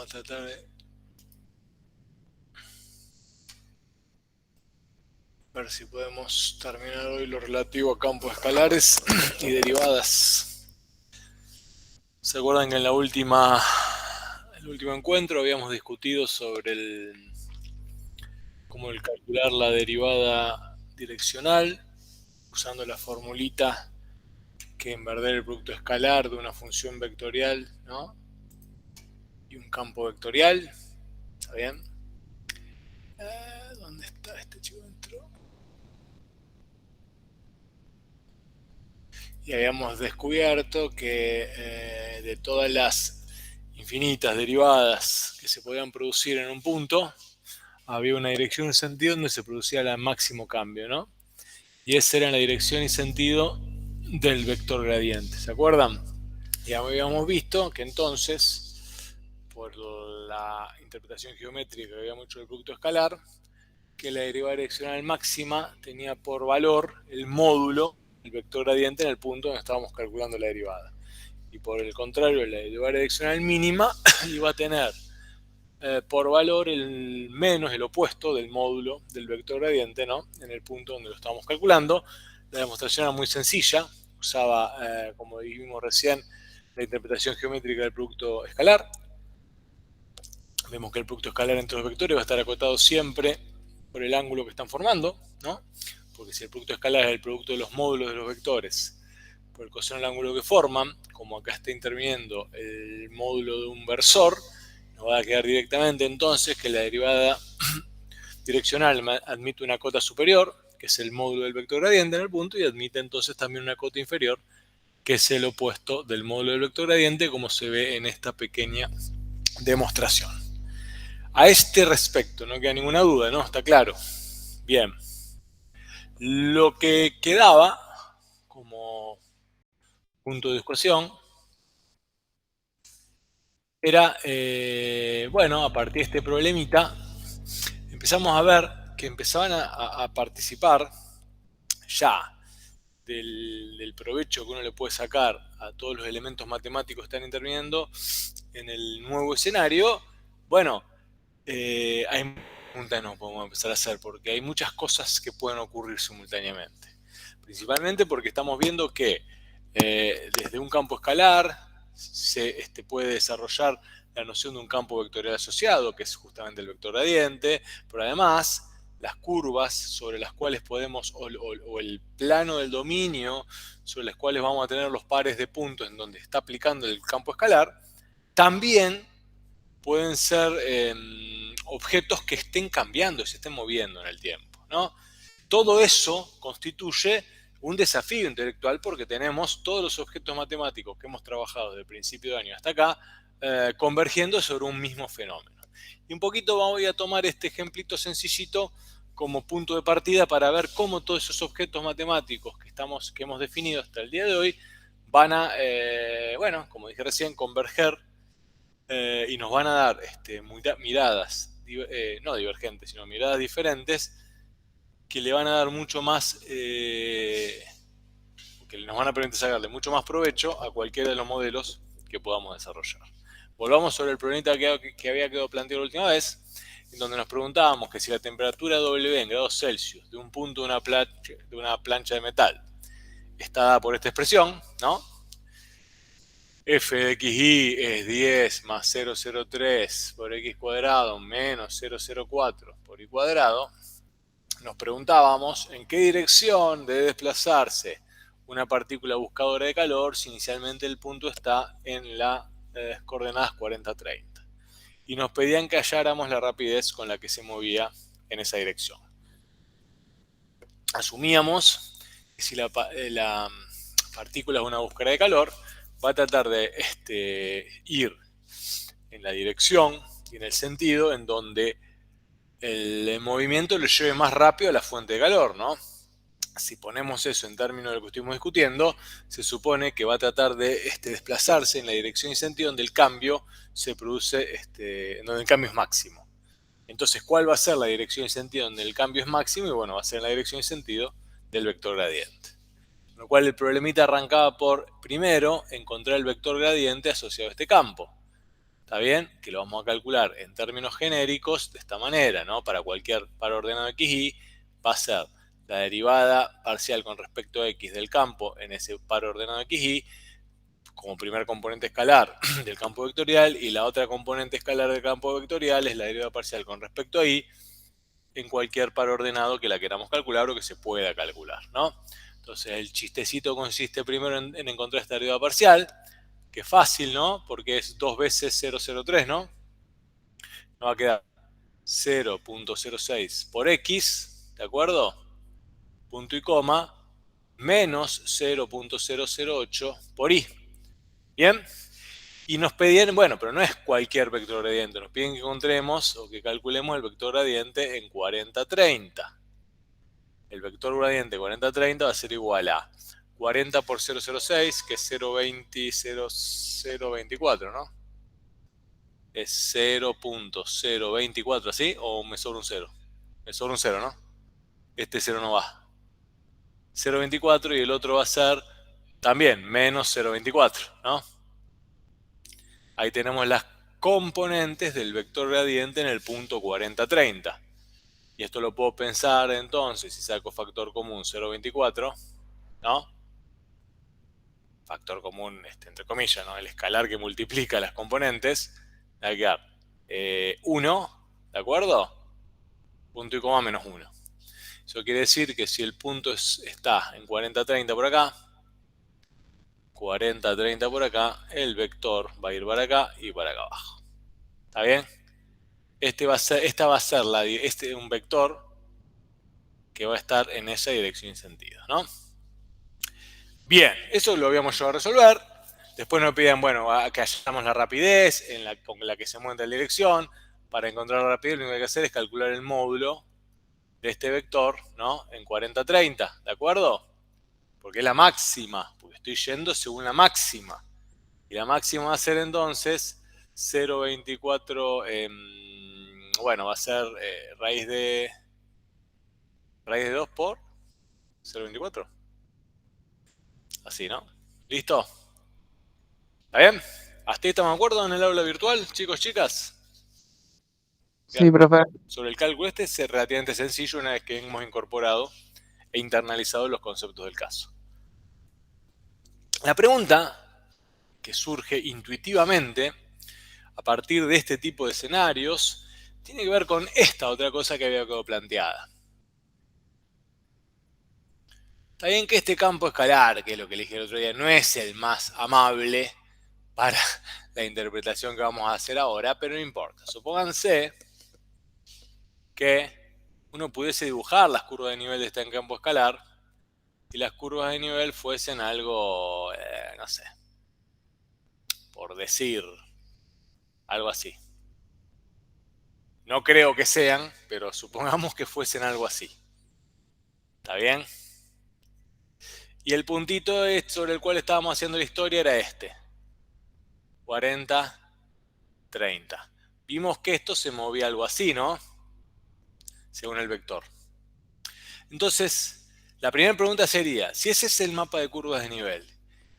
a tratar de ver si podemos terminar hoy lo relativo a campos escalares y derivadas. ¿Se acuerdan que en el último encuentro habíamos discutido sobre cómo calcular la derivada direccional usando la formulita que en verdad el producto escalar de una función vectorial, ¿no? Y un campo vectorial? ¿Está bien? ¿Dónde está este chico? Entró. Y habíamos descubierto que de todas las infinitas derivadas que se podían producir en un punto, había una dirección y sentido donde se producía el máximo cambio, ¿no? Y esa era la dirección y sentido del vector gradiente, ¿se acuerdan? Ya habíamos visto que entonces, por la interpretación geométrica que habíamos hecho del producto escalar, que la derivada direccional máxima tenía por valor el módulo del vector gradiente en el punto donde estábamos calculando la derivada. Y por el contrario, la derivada direccional mínima iba a tener por valor el menos, el opuesto del módulo del vector gradiente, ¿no? En el punto donde lo estábamos calculando. La demostración era muy sencilla, usaba, como dijimos recién, la interpretación geométrica del producto escalar. Vemos que el producto escalar entre los vectores va a estar acotado siempre por el ángulo que están formando, ¿no? Porque si el producto escalar es el producto de los módulos de los vectores por el coseno del ángulo que forman, como acá está interviniendo el módulo de un versor, nos va a quedar directamente entonces que la derivada direccional admite una cota superior, que es el módulo del vector gradiente en el punto, y admite entonces también una cota inferior, que es el opuesto del módulo del vector gradiente, como se ve en esta pequeña demostración. A este respecto no queda ninguna duda, ¿no? Está claro. Bien. Lo que quedaba como punto de discusión era, bueno, a partir de este problemita, empezamos a ver que empezaban a participar ya del provecho que uno le puede sacar a todos los elementos matemáticos que están interviniendo en el nuevo escenario. Bueno, hay preguntas que no podemos empezar a hacer porque hay muchas cosas que pueden ocurrir simultáneamente. Principalmente porque estamos viendo que desde un campo escalar se puede desarrollar la noción de un campo vectorial asociado, que es justamente el vector gradiente, pero además las curvas sobre las cuales podemos, o el plano del dominio sobre las cuales vamos a tener los pares de puntos en donde está aplicando el campo escalar, también pueden ser objetos que estén cambiando y se estén moviendo en el tiempo, ¿no? Todo eso constituye un desafío intelectual porque tenemos todos los objetos matemáticos que hemos trabajado desde el principio de año hasta acá convergiendo sobre un mismo fenómeno. Y un poquito voy a tomar este ejemplito sencillito como punto de partida para ver cómo todos esos objetos matemáticos que hemos definido hasta el día de hoy van a, bueno, como dije recién, converger y nos van a dar miradas, no divergentes, sino miradas diferentes que le van a dar mucho más, que nos van a permitir sacarle mucho más provecho a cualquiera de los modelos que podamos desarrollar. Volvamos sobre el problemita que había quedado planteado la última vez, en donde nos preguntábamos que si la temperatura W en grados Celsius de un punto de una plancha de metal está dada por esta expresión, ¿no? F de xy es 10 más 0,03 por x cuadrado menos 0,04 por y cuadrado. Nos preguntábamos en qué dirección debe desplazarse una partícula buscadora de calor si inicialmente el punto está en las coordenadas 40-30. Y nos pedían que halláramos la rapidez con la que se movía en esa dirección. Asumíamos que si la partícula es una buscadora de calor, va a tratar de ir en la dirección y en el sentido en donde el movimiento lo lleve más rápido a la fuente de calor, ¿no? Si ponemos eso en términos de lo que estuvimos discutiendo, se supone que va a tratar de desplazarse en la dirección y sentido donde el cambio se produce, donde el cambio es máximo. Entonces, ¿cuál va a ser la dirección y sentido donde el cambio es máximo? Y bueno, va a ser la dirección y sentido del vector gradiente. Con lo cual el problemita arrancaba por, primero, encontrar el vector gradiente asociado a este campo. ¿Está bien? Que lo vamos a calcular en términos genéricos de esta manera, ¿no? Para cualquier par ordenado xy va a ser la derivada parcial con respecto a x del campo en ese par ordenado xy como primer componente escalar del campo vectorial, y la otra componente escalar del campo vectorial es la derivada parcial con respecto a y en cualquier par ordenado que la queramos calcular o que se pueda calcular, ¿no? Entonces el chistecito consiste primero en encontrar esta derivada parcial, que es fácil, ¿no? Porque es 2 veces 0,03, ¿no? Nos va a quedar 0.06 por x, ¿de acuerdo? Punto y coma, menos 0.008 por y. ¿Bien? Y nos pedían, bueno, pero no es cualquier vector gradiente, nos piden que encontremos o que calculemos el vector gradiente en 40-30. El vector gradiente 40-30 va a ser igual a 40 por 0,06, que es 0.024, ¿no? Es 0.024, ¿así? ¿O me sobra un 0? Me sobra un 0, ¿no? Este 0 no va. 0.24 y el otro va a ser también menos 0.24, ¿no? Ahí tenemos las componentes del vector gradiente en el punto 40-30. Y esto lo puedo pensar entonces, si saco factor común 0.24, ¿no? Factor común, entre comillas, ¿no? El escalar que multiplica las componentes, va a quedar 1, ¿de acuerdo? Punto y coma menos 1. Eso quiere decir que si el punto está en 40-30 por acá, 40-30 por acá, el vector va a ir para acá y para acá abajo. ¿Está bien? Esta va a ser un vector que va a estar en esa dirección y sentido, ¿no? Bien, eso lo habíamos llevado a resolver. Después nos piden, bueno, que hallamos la rapidez con la que se mueve en la dirección. Para encontrar la rapidez lo único que hay que hacer es calcular el módulo de este vector, ¿no? En 40-30, ¿de acuerdo? Porque es la máxima, porque estoy yendo según la máxima. Y la máxima va a ser entonces 0.24, bueno, va a ser raíz de 2 por 0.24. Así, ¿no? ¿Listo? ¿Está bien? ¿Hasta ahí estamos de acuerdo en el aula virtual, chicos, chicas? Sí, Bien. profe. Sobre el cálculo este es relativamente sencillo una vez que hemos incorporado e internalizado los conceptos del caso. La pregunta que surge intuitivamente a partir de este tipo de escenarios tiene que ver con esta otra cosa que había quedado planteada. Está bien que este campo escalar, que es lo que le dije el otro día, no es el más amable para la interpretación que vamos a hacer ahora, pero no importa. Supónganse que uno pudiese dibujar las curvas de nivel de este campo escalar y las curvas de nivel fuesen algo, no sé, por decir, algo así. No creo que sean, pero supongamos que fuesen algo así. ¿Está bien? Y el puntito sobre el cual estábamos haciendo la historia era este. 40, 30. Vimos que esto se movía algo así, ¿no? Según el vector. Entonces, la primera pregunta sería, si ese es el mapa de curvas de nivel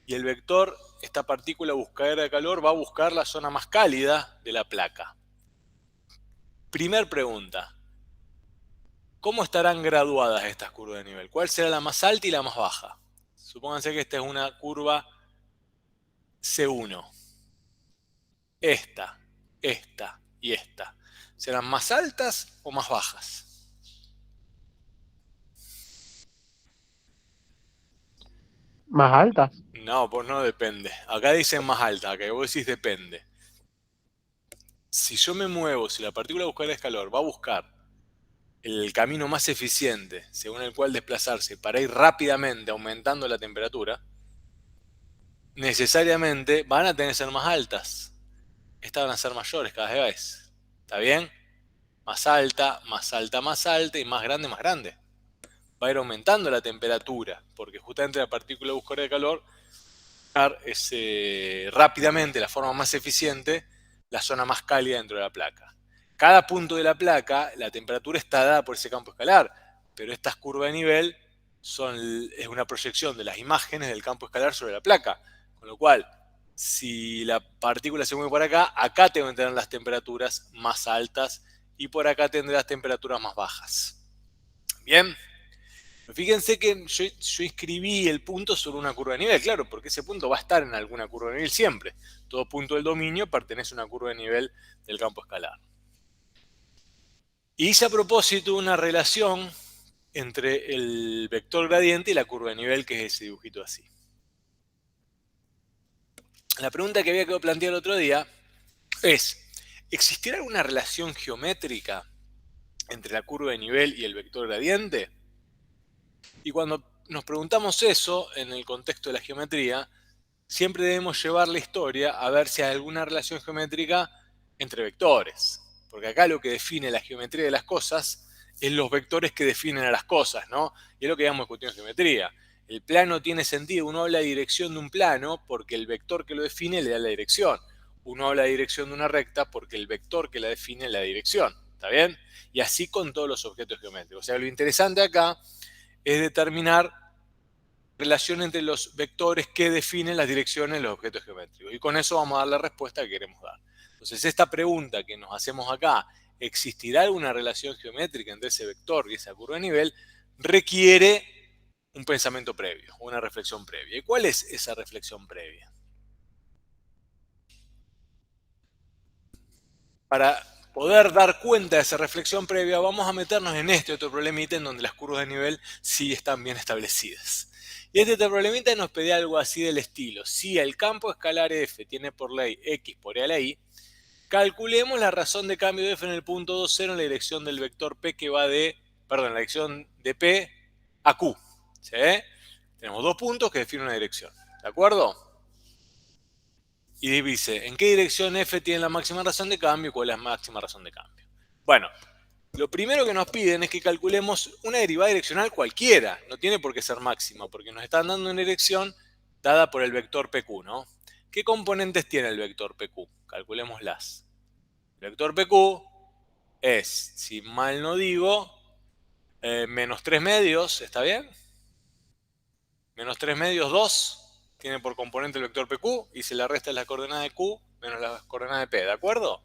y el vector, esta partícula buscadora de calor, va a buscar la zona más cálida de la placa. Primer pregunta, ¿cómo estarán graduadas estas curvas de nivel? ¿Cuál será la más alta y la más baja? Supónganse que esta es una curva C1. Esta y esta. ¿Serán más altas o más bajas? Más altas. No, pues no depende. Acá dicen más alta, acá vos decís depende. Si yo me muevo, si la partícula buscadora de calor va a buscar el camino más eficiente según el cual desplazarse para ir rápidamente aumentando la temperatura, necesariamente van a tener que ser más altas. Estas van a ser mayores cada vez. ¿Está bien? Más alta, más alta, más alta y más grande, más grande. Va a ir aumentando la temperatura, porque justamente la partícula buscadora de calor es rápidamente, la forma más eficiente, la zona más cálida dentro de la placa. Cada punto de la placa, la temperatura está dada por ese campo escalar, pero estas curvas de nivel es una proyección de las imágenes del campo escalar sobre la placa, con lo cual si la partícula se mueve por acá, acá tengo que tener las temperaturas más altas y por acá tendré las temperaturas más bajas. Bien. Fíjense que yo inscribí el punto sobre una curva de nivel, claro, porque ese punto va a estar en alguna curva de nivel siempre. Todo punto del dominio pertenece a una curva de nivel del campo escalar. Y hice a propósito una relación entre el vector gradiente y la curva de nivel, que es ese dibujito así. La pregunta que había quedado plantear el otro día es, ¿existirá alguna relación geométrica entre la curva de nivel y el vector gradiente? Y cuando nos preguntamos eso en el contexto de la geometría, siempre debemos llevar la historia a ver si hay alguna relación geométrica entre vectores. Porque acá lo que define la geometría de las cosas es los vectores que definen a las cosas, ¿no? Y es lo que llamamos cuestión de geometría. El plano tiene sentido, uno habla de dirección de un plano porque el vector que lo define le da la dirección. Uno habla de dirección de una recta porque el vector que la define es la dirección. ¿Está bien? Y así con todos los objetos geométricos. O sea, lo interesante acá es determinar relación entre los vectores que definen las direcciones de los objetos geométricos. Y con eso vamos a dar la respuesta que queremos dar. Entonces, esta pregunta que nos hacemos acá, ¿existirá alguna relación geométrica entre ese vector y esa curva de nivel? Requiere un pensamiento previo, una reflexión previa. ¿Y cuál es esa reflexión previa? Para poder dar cuenta de esa reflexión previa, vamos a meternos en este otro problemita en donde las curvas de nivel sí están bien establecidas. Y este otro problemita nos pedía algo así del estilo. Si el campo escalar f tiene por ley x por e a la y, calculemos la razón de cambio de f en el punto 2, 0 en la dirección del vector p que va de, perdón, la dirección de p a q. ¿Sí? Tenemos dos puntos que definen una dirección. ¿De acuerdo? Y dice, ¿en qué dirección f tiene la máxima razón de cambio y cuál es la máxima razón de cambio? Bueno, lo primero que nos piden es que calculemos una derivada direccional cualquiera. No tiene por qué ser máxima, porque nos están dando una dirección dada por el vector PQ, ¿no? ¿Qué componentes tiene el vector PQ? Calculémoslas. El vector PQ es, si mal no digo, menos 3 medios, ¿está bien? Menos 3 medios 2 tiene por componente el vector PQ y se le resta la coordenada de Q menos la coordenada de P, ¿de acuerdo?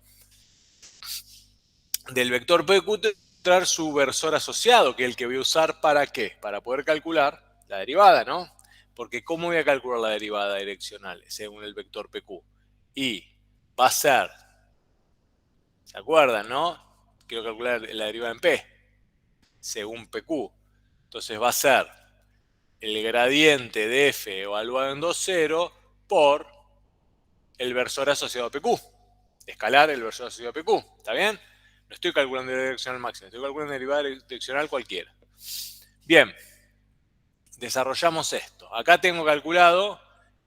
Del vector PQ traer su versor asociado, que es el que voy a usar ¿para qué? Para poder calcular la derivada, ¿no? Porque ¿cómo voy a calcular la derivada direccional según el vector PQ? Y va a ser, ¿se acuerdan, no? Quiero calcular la derivada en P, según PQ. Entonces va a ser el gradiente de f evaluado en 2, 0 por el versor asociado a PQ. Escalar el versor asociado a PQ. ¿Está bien? No estoy calculando la direccional máxima, estoy calculando la derivada direccional cualquiera. Bien, desarrollamos esto. Acá tengo calculado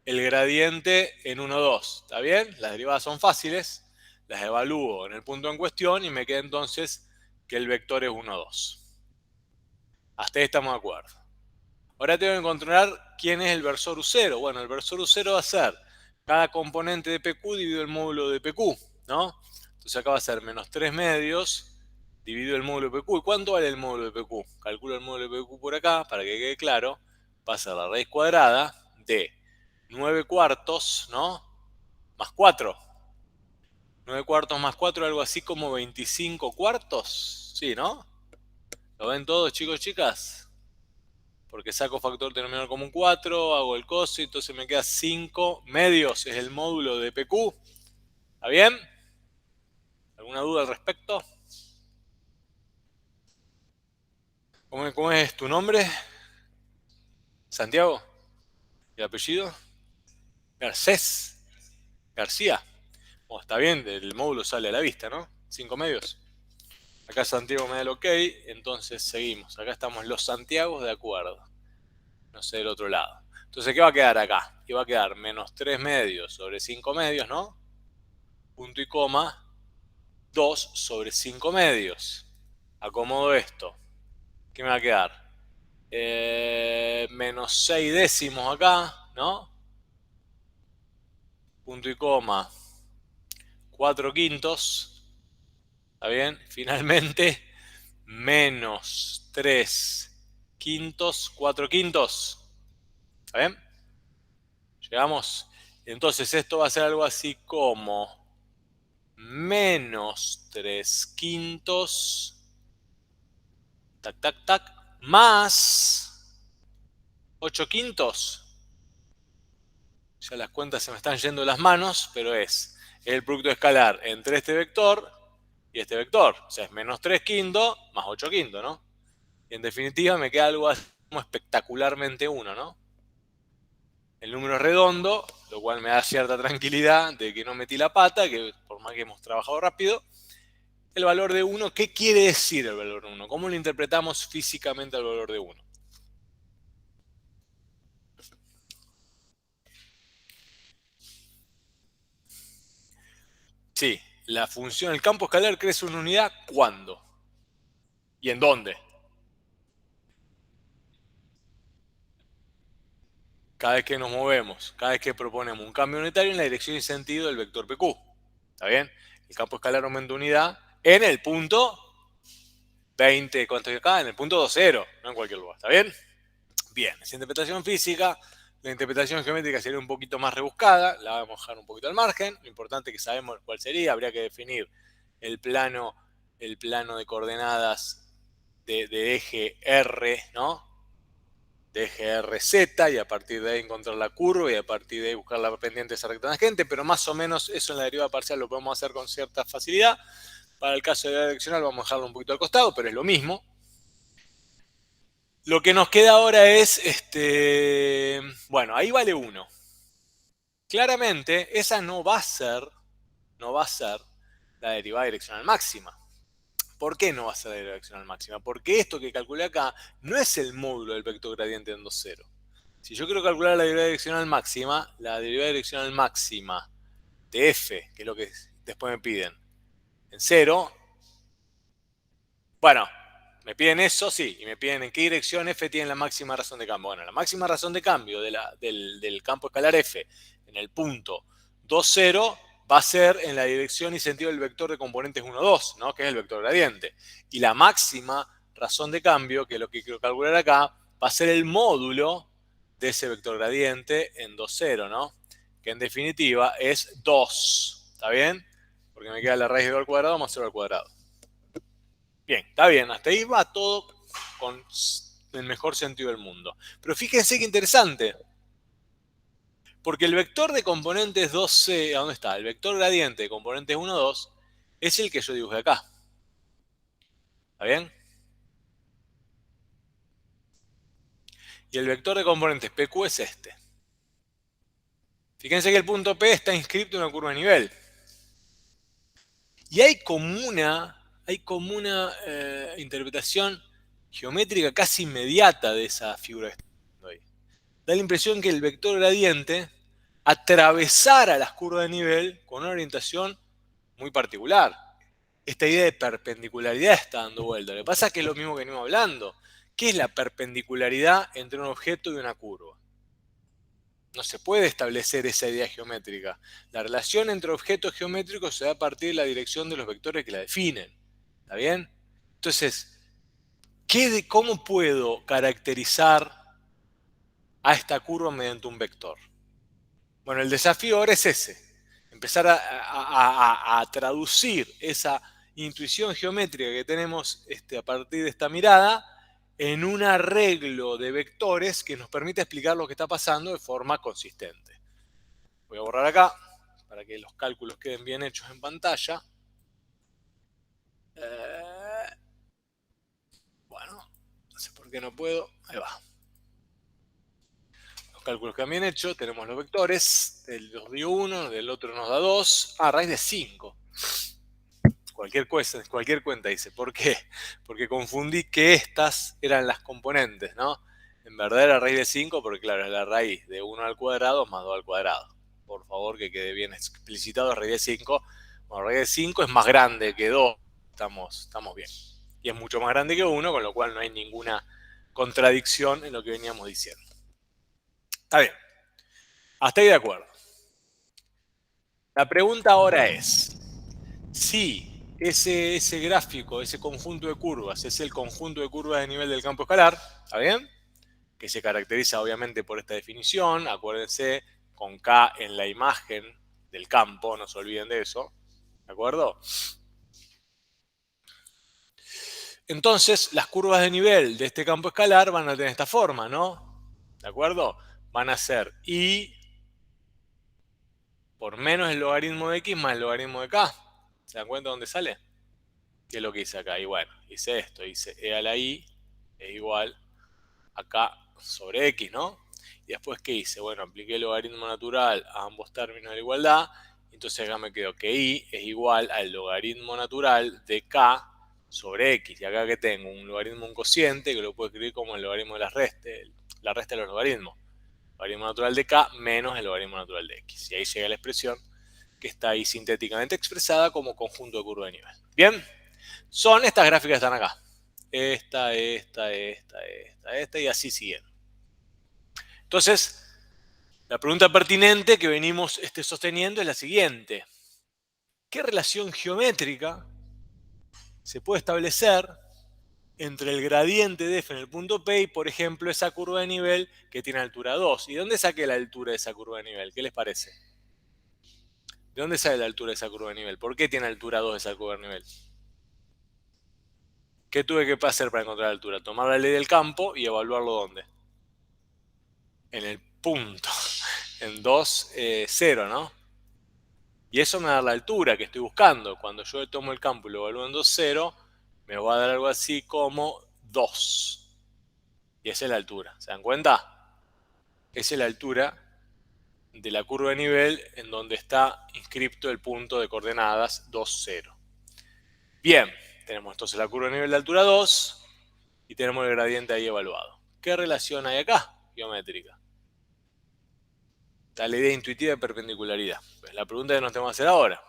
el gradiente en 1, 2. ¿Está bien? Las derivadas son fáciles, las evalúo en el punto en cuestión y me queda entonces que el vector es 1, 2. Hasta ahí estamos de acuerdo. Ahora tengo que encontrar quién es el versor U0. Bueno, el versor U0 va a ser cada componente de PQ dividido el módulo de PQ, ¿no? Entonces acá va a ser menos 3 medios dividido el módulo de PQ. ¿Y cuánto vale el módulo de PQ? Calculo el módulo de PQ por acá, para que quede claro. Va a ser la raíz cuadrada de 9 cuartos, ¿no? Más 4. 9 cuartos más 4, algo así como 25 cuartos. Sí, ¿no? ¿Lo ven todos, chicos y chicas? Porque saco factor denominador común 4, hago el coso y entonces me queda 5 medios, es el módulo de PQ. ¿Está bien? ¿Alguna duda al respecto? ¿Cómo es tu nombre? ¿Santiago? ¿Y el apellido? Garcés. García. Bueno, está bien, el módulo sale a la vista, ¿no? 5 medios. Acá Santiago me da el ok, entonces seguimos. Acá estamos los Santiagos de acuerdo. No sé del otro lado. Entonces, ¿qué va a quedar acá? Y va a quedar menos 3 medios sobre 5 medios, ¿no? Punto y coma. 2 sobre 5 medios. Acomodo esto. ¿Qué me va a quedar? Menos 6 décimos acá, ¿no? Punto y coma. 4 quintos. ¿Está bien? Finalmente, menos 3 quintos, 4 quintos. ¿Está bien? Llegamos. Entonces esto va a ser algo así como menos 3/5, tac, tac, tac, más 8/5. Ya las cuentas se me están yendo de las manos, pero es el producto escalar entre este vector y este vector. O sea, es menos 3/5 más 8/5, ¿no? Y en definitiva me queda algo así como espectacularmente 1, ¿no? El número es redondo, lo cual me da cierta tranquilidad de que no metí la pata, que por más que hemos trabajado rápido. El valor de 1, ¿qué quiere decir el valor de 1? ¿Cómo lo interpretamos físicamente el valor de 1? Sí, la función, el campo escalar crece una unidad, ¿cuándo? ¿Y en dónde? Cada vez que nos movemos, cada vez que proponemos un cambio unitario en la dirección y sentido del vector PQ. ¿Está bien? El campo escalar aumenta unidad en el punto 20, ¿cuánto hay acá? En el punto 20, no en cualquier lugar. ¿Está bien? Bien, esa interpretación física. La interpretación geométrica sería un poquito más rebuscada, la vamos a dejar un poquito al margen. Lo importante es que sabemos cuál sería, habría que definir el plano de coordenadas de eje R, ¿no? De eje RZ, y a partir de ahí encontrar la curva y a partir de ahí buscar la pendiente de esa recta tangente, pero más o menos eso en la derivada parcial lo podemos hacer con cierta facilidad. Para el caso de la direccional vamos a dejarlo un poquito al costado, pero es lo mismo. Lo que nos queda ahora es, bueno, ahí vale 1. Claramente, esa no va a ser la derivada direccional máxima. ¿Por qué no va a ser la derivada direccional máxima? Porque esto que calculé acá no es el módulo del vector gradiente en 2,0. Si yo quiero calcular la derivada direccional máxima, de f, que es lo que después me piden, en 0, bueno, me piden eso, sí, y me piden en qué dirección f tiene la máxima razón de cambio. Bueno, la máxima razón de cambio del campo escalar f en el punto 2,0 va a ser en la dirección y sentido del vector de componentes 1, 2, ¿no? Que es el vector gradiente. Y la máxima razón de cambio, que es lo que quiero calcular acá, va a ser el módulo de ese vector gradiente en 2,0, ¿no? Que en definitiva es 2, ¿está bien? Porque me queda la raíz de 2 al cuadrado más 0 al cuadrado. Bien, está bien, hasta ahí va todo con el mejor sentido del mundo. Pero fíjense qué interesante, porque el vector de componentes 2C, ¿a dónde está? El vector gradiente de componentes 1, 2 es el que yo dibujé acá. ¿Está bien? Y el vector de componentes PQ es este. Fíjense que el punto P está inscrito en una curva de nivel. Y hay como una interpretación geométrica casi inmediata de esa figura que estoy viendo ahí. Da la impresión que el vector gradiente atravesara las curvas de nivel con una orientación muy particular. Esta idea de perpendicularidad está dando vuelta. Lo que pasa es que es lo mismo que venimos hablando. ¿Qué es la perpendicularidad entre un objeto y una curva? No se puede establecer esa idea geométrica. La relación entre objetos geométricos se da a partir de la dirección de los vectores que la definen. ¿Está bien? Entonces, ¿cómo puedo caracterizar a esta curva mediante un vector? Bueno, el desafío ahora es ese. Empezar a traducir esa intuición geométrica que tenemos a partir de esta mirada en un arreglo de vectores que nos permite explicar lo que está pasando de forma consistente. Voy a borrar acá para que los cálculos queden bien hechos en pantalla. Bueno, no sé por qué no puedo. Ahí va. Los cálculos quedan bien hechos. Tenemos los vectores. Del 2 dio 1, del otro nos da 2. Raíz de 5. Cualquier cuenta dice. ¿Por qué? Porque confundí que estas eran las componentes, ¿no? En verdad era raíz de 5 porque, claro, es la raíz de 1 al cuadrado más 2 al cuadrado. Por favor, que quede bien explicitado, raíz de 5. Bueno, raíz de 5 es más grande que 2. Estamos bien. Y es mucho más grande que 1, con lo cual no hay ninguna contradicción en lo que veníamos diciendo. Está bien. Hasta ahí de acuerdo. La pregunta ahora es, si ese gráfico, ese conjunto de curvas, es el conjunto de curvas de nivel del campo escalar, ¿está bien? Que se caracteriza obviamente por esta definición. Acuérdense con K en la imagen del campo, no se olviden de eso, ¿de acuerdo? Entonces, las curvas de nivel de este campo escalar van a tener esta forma, ¿no? ¿De acuerdo? Van a ser I por menos el logaritmo de X más el logaritmo de K. ¿Se dan cuenta dónde sale? ¿Qué es lo que hice acá? Y bueno, hice esto, hice E a la I es igual a K sobre X, ¿no? Y después, ¿qué hice? Bueno, apliqué el logaritmo natural a ambos términos de la igualdad. Entonces acá me quedó que I es igual al logaritmo natural de K sobre X. Y acá que tengo un logaritmo, un cociente, que lo puedo escribir como el logaritmo de la resta de los logaritmos. Logaritmo natural de K menos el logaritmo natural de X. Y ahí llega la expresión que está ahí sintéticamente expresada como conjunto de curva de nivel. Bien, son estas gráficas que están acá. Esta, y así siguen. Entonces, la pregunta pertinente que venimos sosteniendo es la siguiente. ¿Qué relación geométrica se puede establecer entre el gradiente de f en el punto P y, por ejemplo, esa curva de nivel que tiene altura 2? ¿Y de dónde saqué la altura de esa curva de nivel? ¿Qué les parece? ¿De dónde sale la altura de esa curva de nivel? ¿Por qué tiene altura 2 esa curva de nivel? ¿Qué tuve que hacer para encontrar la altura? Tomar la ley del campo y evaluarlo ¿dónde? En el punto, en 2, 0, ¿no? Y eso me da la altura que estoy buscando. Cuando yo tomo el campo y lo evalúo en 2, 0, me va a dar algo así como 2. Y esa es la altura. ¿Se dan cuenta? Esa es la altura de la curva de nivel en donde está inscripto el punto de coordenadas 2, 0. Bien, tenemos entonces la curva de nivel de altura 2 y tenemos el gradiente ahí evaluado. ¿Qué relación hay acá? Geométrica. Está la idea intuitiva de perpendicularidad. Pues la pregunta que nos tenemos que hacer ahora.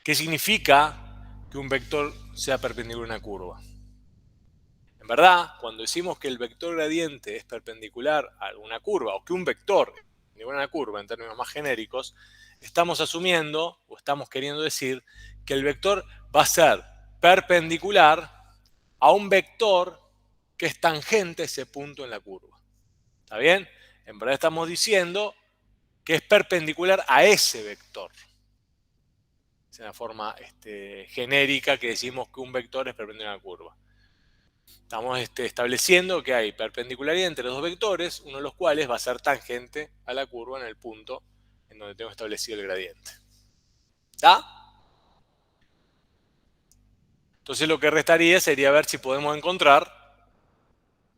¿Qué significa que un vector sea perpendicular a una curva? En verdad, cuando decimos que el vector gradiente es perpendicular a una curva, o que un vector es perpendicular a una curva en términos más genéricos, estamos asumiendo, o estamos queriendo decir, que el vector va a ser perpendicular a un vector que es tangente a ese punto en la curva. ¿Está bien? En verdad estamos diciendo que es perpendicular a ese vector. Es una forma genérica que decimos que un vector es perpendicular a una curva. Estamos estableciendo que hay perpendicularidad entre dos vectores, uno de los cuales va a ser tangente a la curva en el punto en donde tengo establecido el gradiente. ¿Está? Entonces lo que restaría sería ver si podemos encontrar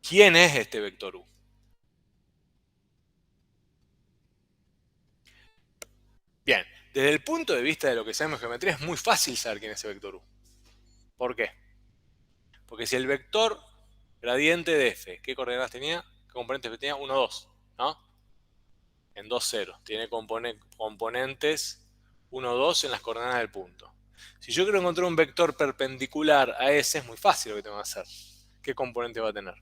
quién es este vector u. Bien, desde el punto de vista de lo que sabemos de geometría es muy fácil saber quién es ese vector u. ¿Por qué? Porque si el vector gradiente de f, ¿qué coordenadas tenía? ¿Qué componentes tenía? 1, 2, ¿no? En 2, 0. Tiene componentes 1, 2 en las coordenadas del punto. Si yo quiero encontrar un vector perpendicular a ese, es muy fácil lo que tengo que hacer. ¿Qué componente va a tener?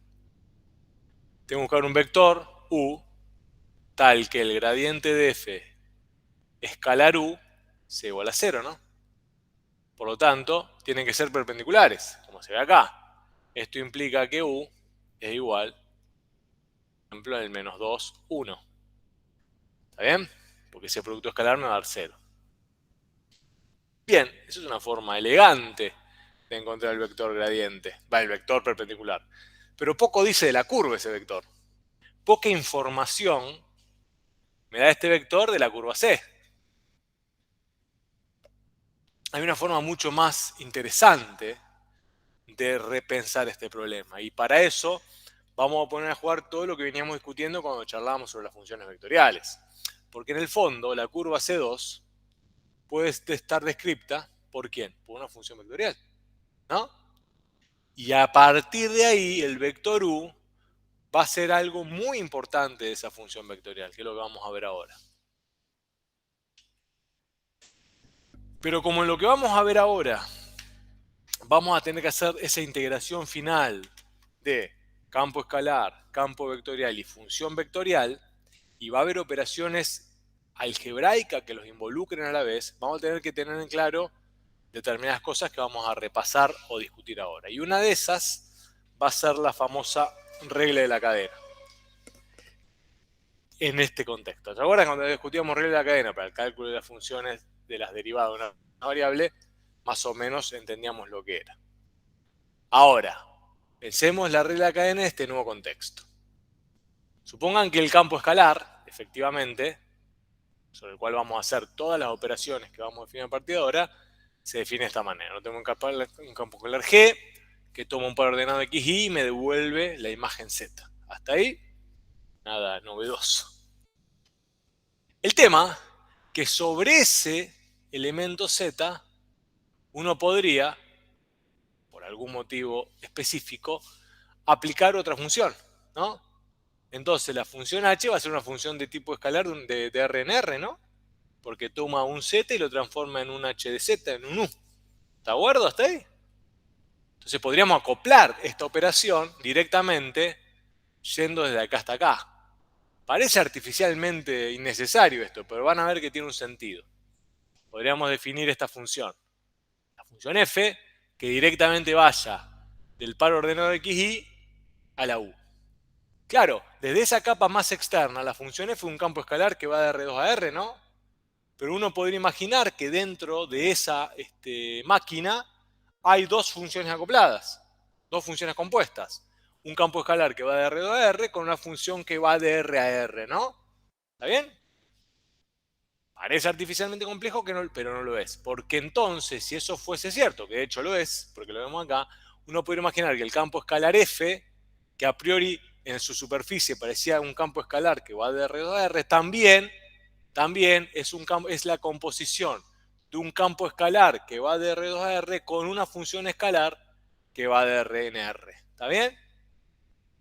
Tengo que buscar un vector u tal que el gradiente de f escalar u sea igual a 0, ¿no? Por lo tanto, tienen que ser perpendiculares, como se ve acá. Esto implica que u es igual, por ejemplo, al menos 2, 1. ¿Está bien? Porque ese producto escalar me va a dar 0. Bien, eso es una forma elegante de encontrar el vector gradiente, el vector perpendicular. Pero poco dice de la curva ese vector. Poca información me da este vector de la curva C. Hay una forma mucho más interesante de repensar este problema. Y para eso vamos a poner a jugar todo lo que veníamos discutiendo cuando charlábamos sobre las funciones vectoriales. Porque en el fondo la curva C2 puede estar descrita ¿por quién? Por una función vectorial, ¿no? Y a partir de ahí el vector u va a ser algo muy importante de esa función vectorial, que es lo que vamos a ver ahora. Pero como en lo que vamos a ver ahora vamos a tener que hacer esa integración final de campo escalar, campo vectorial y función vectorial, y va a haber operaciones algebraicas que los involucren a la vez, vamos a tener que tener en claro determinadas cosas que vamos a repasar o discutir ahora. Y una de esas va a ser la famosa regla de la cadena. en este contexto. ¿Te acuerdas cuando discutíamos regla de la cadena para el cálculo de las funciones de las derivadas de una variable? Más o menos entendíamos lo que era. Ahora, pensemos la regla de la cadena en este nuevo contexto. Supongan que el campo escalar, efectivamente, sobre el cual vamos a hacer todas las operaciones que vamos a definir a partir de ahora, se define de esta manera. No tengo un campo escalar G que toma un par ordenado X y me devuelve la imagen Z. Hasta ahí, nada novedoso. El tema que sobre ese elemento Z uno podría, por algún motivo específico, aplicar otra función, ¿no? Entonces la función h va a ser una función de tipo escalar de R en R, ¿no? Porque toma un Z y lo transforma en un h de Z, en un U. ¿Está de acuerdo hasta ahí? Entonces podríamos acoplar esta operación directamente yendo desde acá hasta acá. Parece artificialmente innecesario esto, pero van a ver que tiene un sentido. Podríamos definir esta función. La función f, que directamente vaya del par ordenado xy a la u. Claro, desde esa capa más externa, la función f es un campo escalar que va de R2 a R, ¿no? Pero uno podría imaginar que dentro de esa máquina hay dos funciones acopladas, dos funciones compuestas. Un campo escalar que va de R2 a R con una función que va de R a R, ¿no? ¿Está bien? Parece artificialmente complejo, pero no lo es. Porque entonces, si eso fuese cierto, que de hecho lo es, porque lo vemos acá, uno podría imaginar que el campo escalar F, que a priori en su superficie parecía un campo escalar que va de R2 a R, también es la composición de un campo escalar que va de R2 a R con una función escalar que va de R en R. ¿Está bien?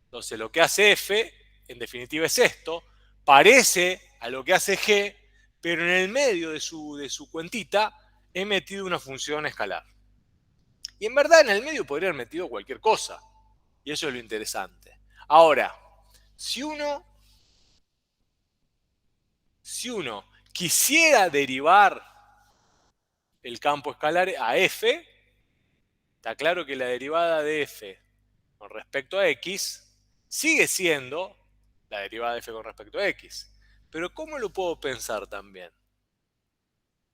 Entonces lo que hace F, en definitiva es esto, parece a lo que hace G, pero en el medio de su cuentita he metido una función escalar. Y en verdad en el medio podría haber metido cualquier cosa. Y eso es lo interesante. Ahora, si uno quisiera derivar el campo escalar a f, está claro que la derivada de f con respecto a x sigue siendo la derivada de f con respecto a x. Pero ¿cómo lo puedo pensar también?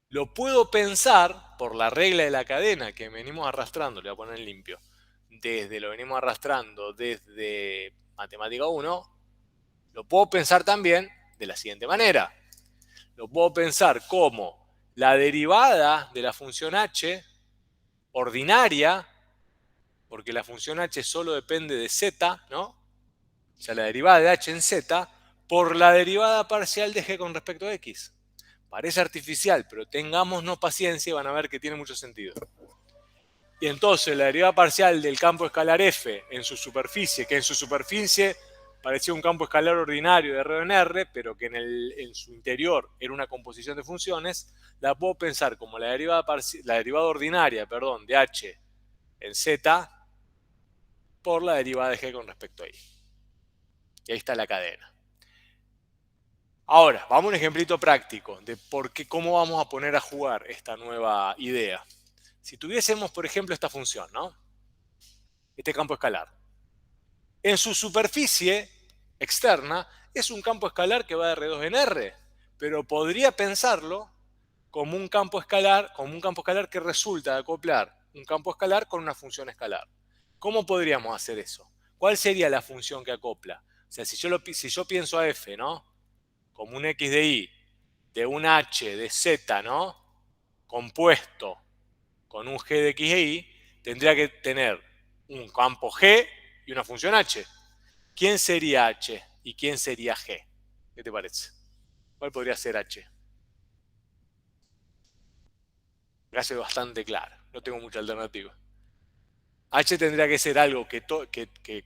Lo puedo pensar por la regla de la cadena que venimos arrastrando, le voy a poner en limpio, lo venimos arrastrando desde matemática 1, lo puedo pensar también de la siguiente manera. Lo puedo pensar como la derivada de la función h ordinaria, porque la función h solo depende de z, ¿no? O sea, la derivada de h en z por la derivada parcial de g con respecto a x. Parece artificial, pero tengámonos paciencia y van a ver que tiene mucho sentido. Y entonces la derivada parcial del campo escalar f en su superficie, que en su superficie parecía un campo escalar ordinario de R en R, pero que en su interior era una composición de funciones, la puedo pensar como la derivada ordinaria de h en z por la derivada de g con respecto a y. Y ahí está la cadena. Ahora, vamos a un ejemplito práctico de cómo vamos a poner a jugar esta nueva idea. Si tuviésemos, por ejemplo, esta función, ¿no? Este campo escalar. En su superficie externa es un campo escalar que va de R2 en R, pero podría pensarlo como un campo escalar que resulta de acoplar un campo escalar con una función escalar. ¿Cómo podríamos hacer eso? ¿Cuál sería la función que acopla? O sea, si yo pienso a f, ¿no? Como un x de y de un h de z, ¿no? Compuesto con un g de x e y, tendría que tener un campo g y una función h. ¿Quién sería h y quién sería g? ¿Qué te parece? ¿Cuál podría ser h? Me hace bastante claro, no tengo mucha alternativa. H tendría que ser algo que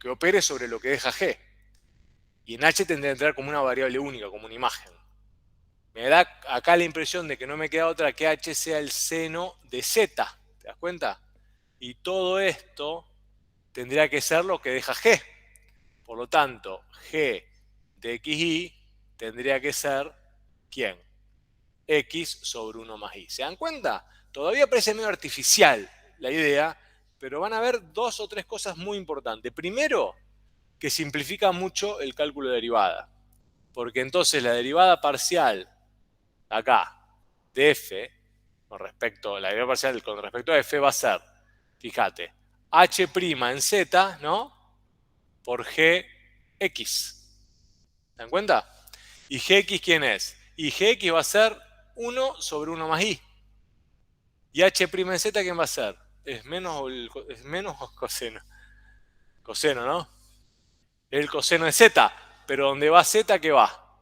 opere sobre lo que deja G. Y en H tendría que entrar como una variable única, como una imagen. Me da acá la impresión de que no me queda otra que H sea el seno de Z. ¿Te das cuenta? Y todo esto tendría que ser lo que deja G. Por lo tanto, G de XY tendría que ser, ¿quién? X sobre 1 más Y. ¿Se dan cuenta? Todavía parece medio artificial la idea, pero van a ver dos o tres cosas muy importantes. Primero, que simplifica mucho el cálculo de derivada. porque entonces la derivada parcial acá de f con respecto, la derivada parcial con respecto a f va a ser, fíjate, h' en z, ¿no? Por gx. ¿Se dan cuenta? ¿Y gx quién es? Y gx va a ser 1 sobre 1 más i. ¿Y h' en z quién va a ser? Es menos o coseno. Coseno, ¿no? El coseno de z. Pero donde va z, ¿qué va?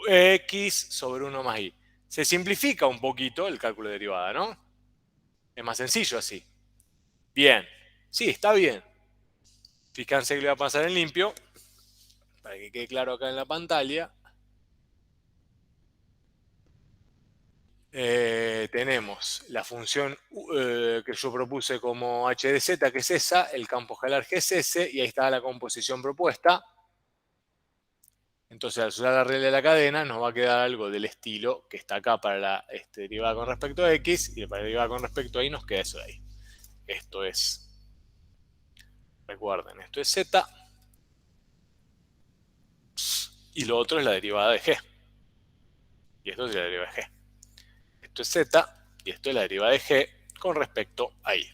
X sobre 1 más i. Se simplifica un poquito el cálculo de derivada, ¿no? Es más sencillo así. Bien. Sí, está bien. Fíjense que le va a pasar en limpio. Para que quede claro acá en la pantalla. Tenemos la función que yo propuse como h de z, que es esa, el campo escalar que es ese, y ahí está la composición propuesta. Entonces, al usar la regla de la cadena, nos va a quedar algo del estilo que está acá para la derivada con respecto a x, y para la derivada con respecto a y nos queda eso de ahí. Esto es, recuerden, esto es z, y lo otro es la derivada de g. Y esto es la derivada de g. Esto es z, y esto es la derivada de g con respecto a y.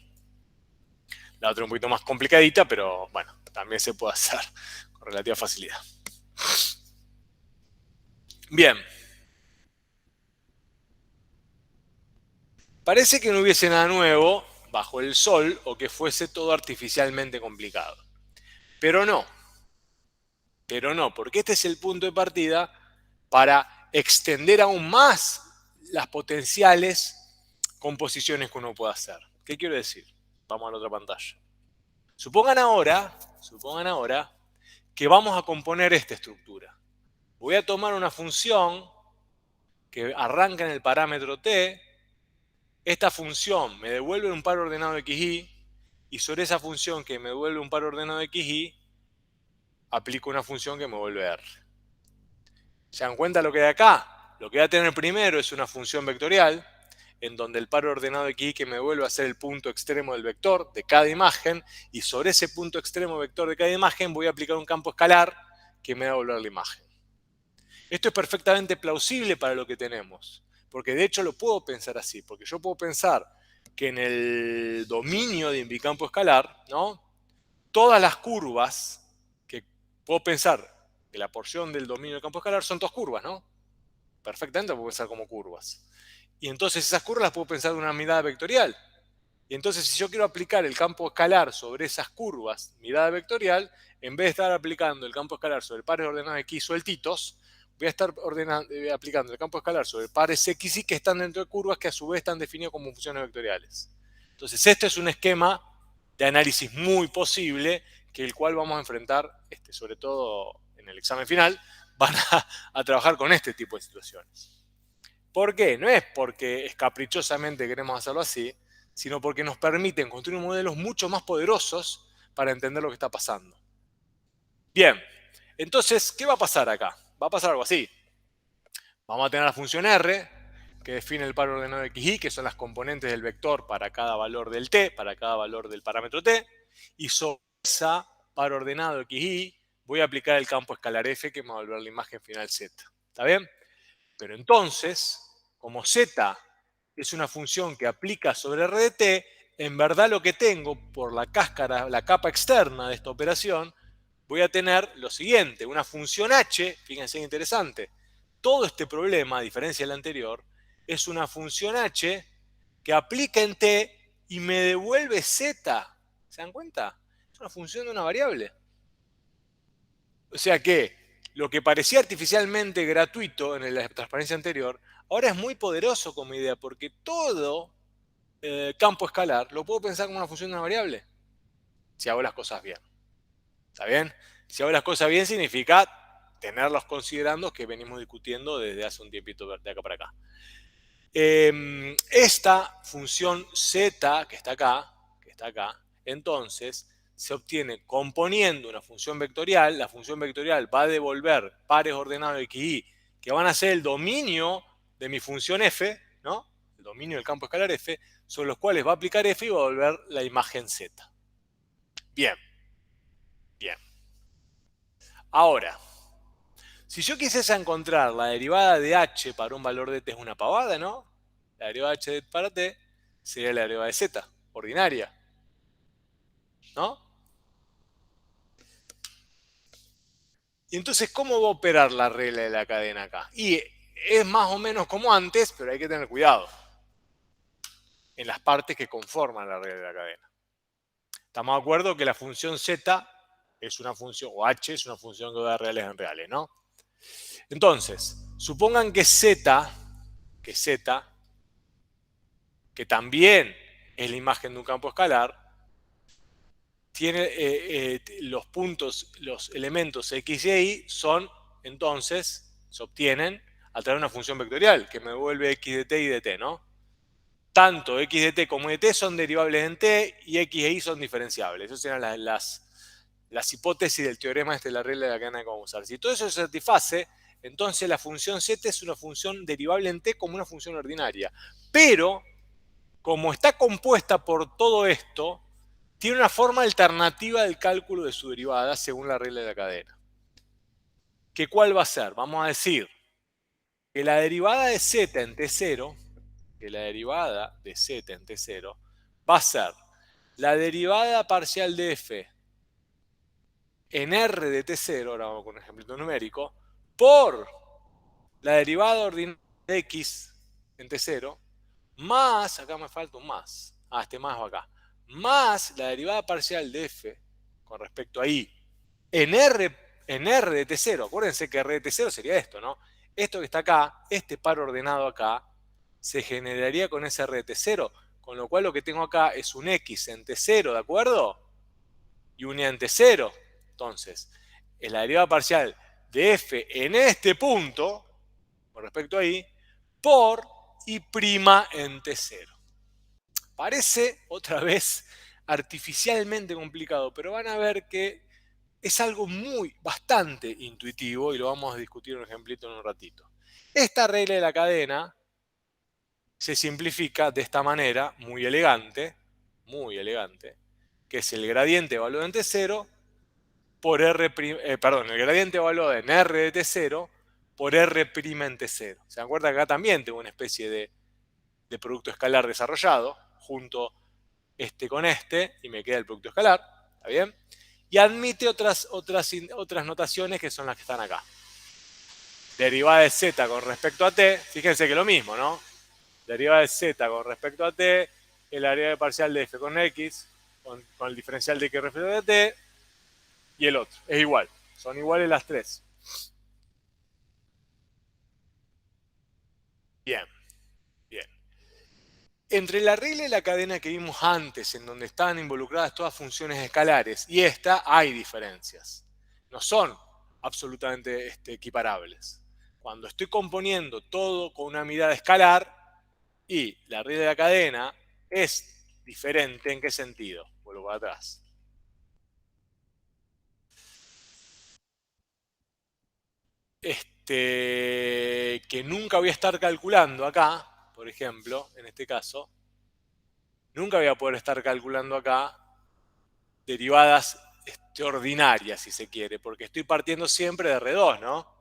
La otra es un poquito más complicadita, pero bueno, también se puede hacer con relativa facilidad. Bien. Parece que no hubiese nada nuevo bajo el sol o que fuese todo artificialmente complicado. Pero no, porque este es el punto de partida para extender aún más las potenciales composiciones que uno puede hacer. ¿Qué quiero decir? Vamos a la otra pantalla. Supongan ahora que vamos a componer esta estructura. Voy a tomar una función que arranca en el parámetro t. Esta función me devuelve un par ordenado de xy, y sobre esa función que me devuelve un par ordenado de xy, aplico una función que me vuelve r. ¿Se dan cuenta lo que hay acá? Lo que voy a tener primero es una función vectorial, en donde el par ordenado de xy que me vuelve a ser el punto extremo del vector de cada imagen, y sobre ese punto extremo vector de cada imagen voy a aplicar un campo escalar que me va a devolver la imagen. Esto es perfectamente plausible para lo que tenemos, porque de hecho lo puedo pensar así, porque yo puedo pensar que en el dominio de mi campo escalar, ¿no? Todas las curvas que puedo pensar que la porción del dominio del campo escalar son todas curvas, ¿no? Perfectamente puedo pensar como curvas. Y entonces esas curvas las puedo pensar de una mirada vectorial. Y entonces si yo quiero aplicar el campo escalar sobre esas curvas, mirada vectorial, en vez de estar aplicando el campo escalar sobre pares ordenados X sueltitos, voy a estar aplicando el campo escalar sobre pares X y que están dentro de curvas que a su vez están definidos como funciones vectoriales. Entonces este es un esquema de análisis muy posible, que el cual vamos a enfrentar, sobre todo en el examen final, van a trabajar con este tipo de situaciones. ¿Por qué? No es porque caprichosamente queremos hacerlo así, sino porque nos permiten construir modelos mucho más poderosos para entender lo que está pasando. Bien, entonces, ¿qué va a pasar acá? Va a pasar algo así. Vamos a tener la función r, que define el par ordenado de xy, que son las componentes del vector para cada valor del t, para cada valor del parámetro t, y sobre esa par ordenado de xy voy a aplicar el campo escalar f, que me va a volver la imagen final z. ¿Está bien? Pero entonces, como z es una función que aplica sobre r de t, en verdad lo que tengo por la cáscara, la capa externa de esta operación, voy a tener lo siguiente, una función h, fíjense qué interesante, todo este problema, a diferencia del anterior, es una función h que aplica en t y me devuelve z. ¿Se dan cuenta? Es una función de una variable. O sea que lo que parecía artificialmente gratuito en la transparencia anterior, ahora es muy poderoso como idea, porque todo campo escalar lo puedo pensar como una función de una variable, si hago las cosas bien. ¿Está bien? Si hago las cosas bien significa tenerlos considerando que venimos discutiendo desde hace un tiempito de acá para acá. Esta función z que está acá, entonces se obtiene componiendo una función vectorial. La función vectorial va a devolver pares ordenados de xy que van a ser el dominio de mi función f, ¿no? El dominio del campo escalar f, sobre los cuales va a aplicar f y va a devolver la imagen z. Bien. Bien. Ahora, Si yo quisiese encontrar la derivada de h para un valor de t es una pavada, ¿no? La derivada de h para t sería la derivada de z, ordinaria, ¿no? Y entonces, ¿cómo va a operar la regla de la cadena acá? Y es más o menos como antes, pero hay que tener cuidado en las partes que conforman la regla de la cadena. Estamos de acuerdo que la función z es una función, o h es una función que da reales en reales, ¿no? Entonces, supongan que z, que también es la imagen de un campo escalar, tiene los puntos, los elementos x y y son, entonces, se obtienen a través de una función vectorial que me devuelve x de t y de t, ¿no? Tanto x de t como de t son derivables en t y x e y son diferenciables. Esas eran las hipótesis del teorema de la regla de la cadena que vamos a usar. Si todo eso se satisface, entonces la función z es una función derivable en t como una función ordinaria. Pero, como está compuesta por todo esto, tiene una forma alternativa del cálculo de su derivada según la regla de la cadena. ¿Qué cuál va a ser? Vamos a decir que la derivada de z en t0, va a ser la derivada parcial de f en r de t0, ahora vamos con un ejemplo numérico, por la derivada ordinaria de x en t0, más, acá me falta un más, este más va acá, más la derivada parcial de f con respecto a y en r de t0. Acuérdense que r de t0 sería esto, ¿no? Esto que está acá, este par ordenado acá, se generaría con ese r de t0, con lo cual lo que tengo acá es un x en t0, ¿de acuerdo? Y un y en t0. Entonces, es la derivada parcial de f en este punto, con respecto a y, por y' en t0. Parece, otra vez, artificialmente complicado, pero van a ver que es algo bastante intuitivo y lo vamos a discutir en un ejemplito en un ratito. Esta regla de la cadena se simplifica de esta manera, muy elegante, que es el gradiente evaluado en t0 por r', el gradiente evaluado en r de t0 por r' en t0. ¿Se acuerdan que acá también tengo una especie de producto escalar desarrollado, junto este con este, y me queda el producto escalar, ¿está bien? Y admite otras notaciones que son las que están acá. Derivada de z con respecto a t, fíjense que es lo mismo, ¿no? Derivada de z con respecto a t, es la derivada parcial de f con x, con el diferencial de x respecto a t, y el otro, es igual. Son iguales las tres. Bien. Entre la regla de la cadena que vimos antes, en donde estaban involucradas todas funciones escalares, y esta, hay diferencias. No son absolutamente equiparables. Cuando estoy componiendo todo con una mirada escalar, y la regla de la cadena es diferente, ¿en qué sentido? Vuelvo para atrás. Que nunca voy a estar calculando acá, por ejemplo, en este caso, nunca voy a poder estar calculando acá derivadas ordinarias, si se quiere, porque estoy partiendo siempre de R2, ¿no?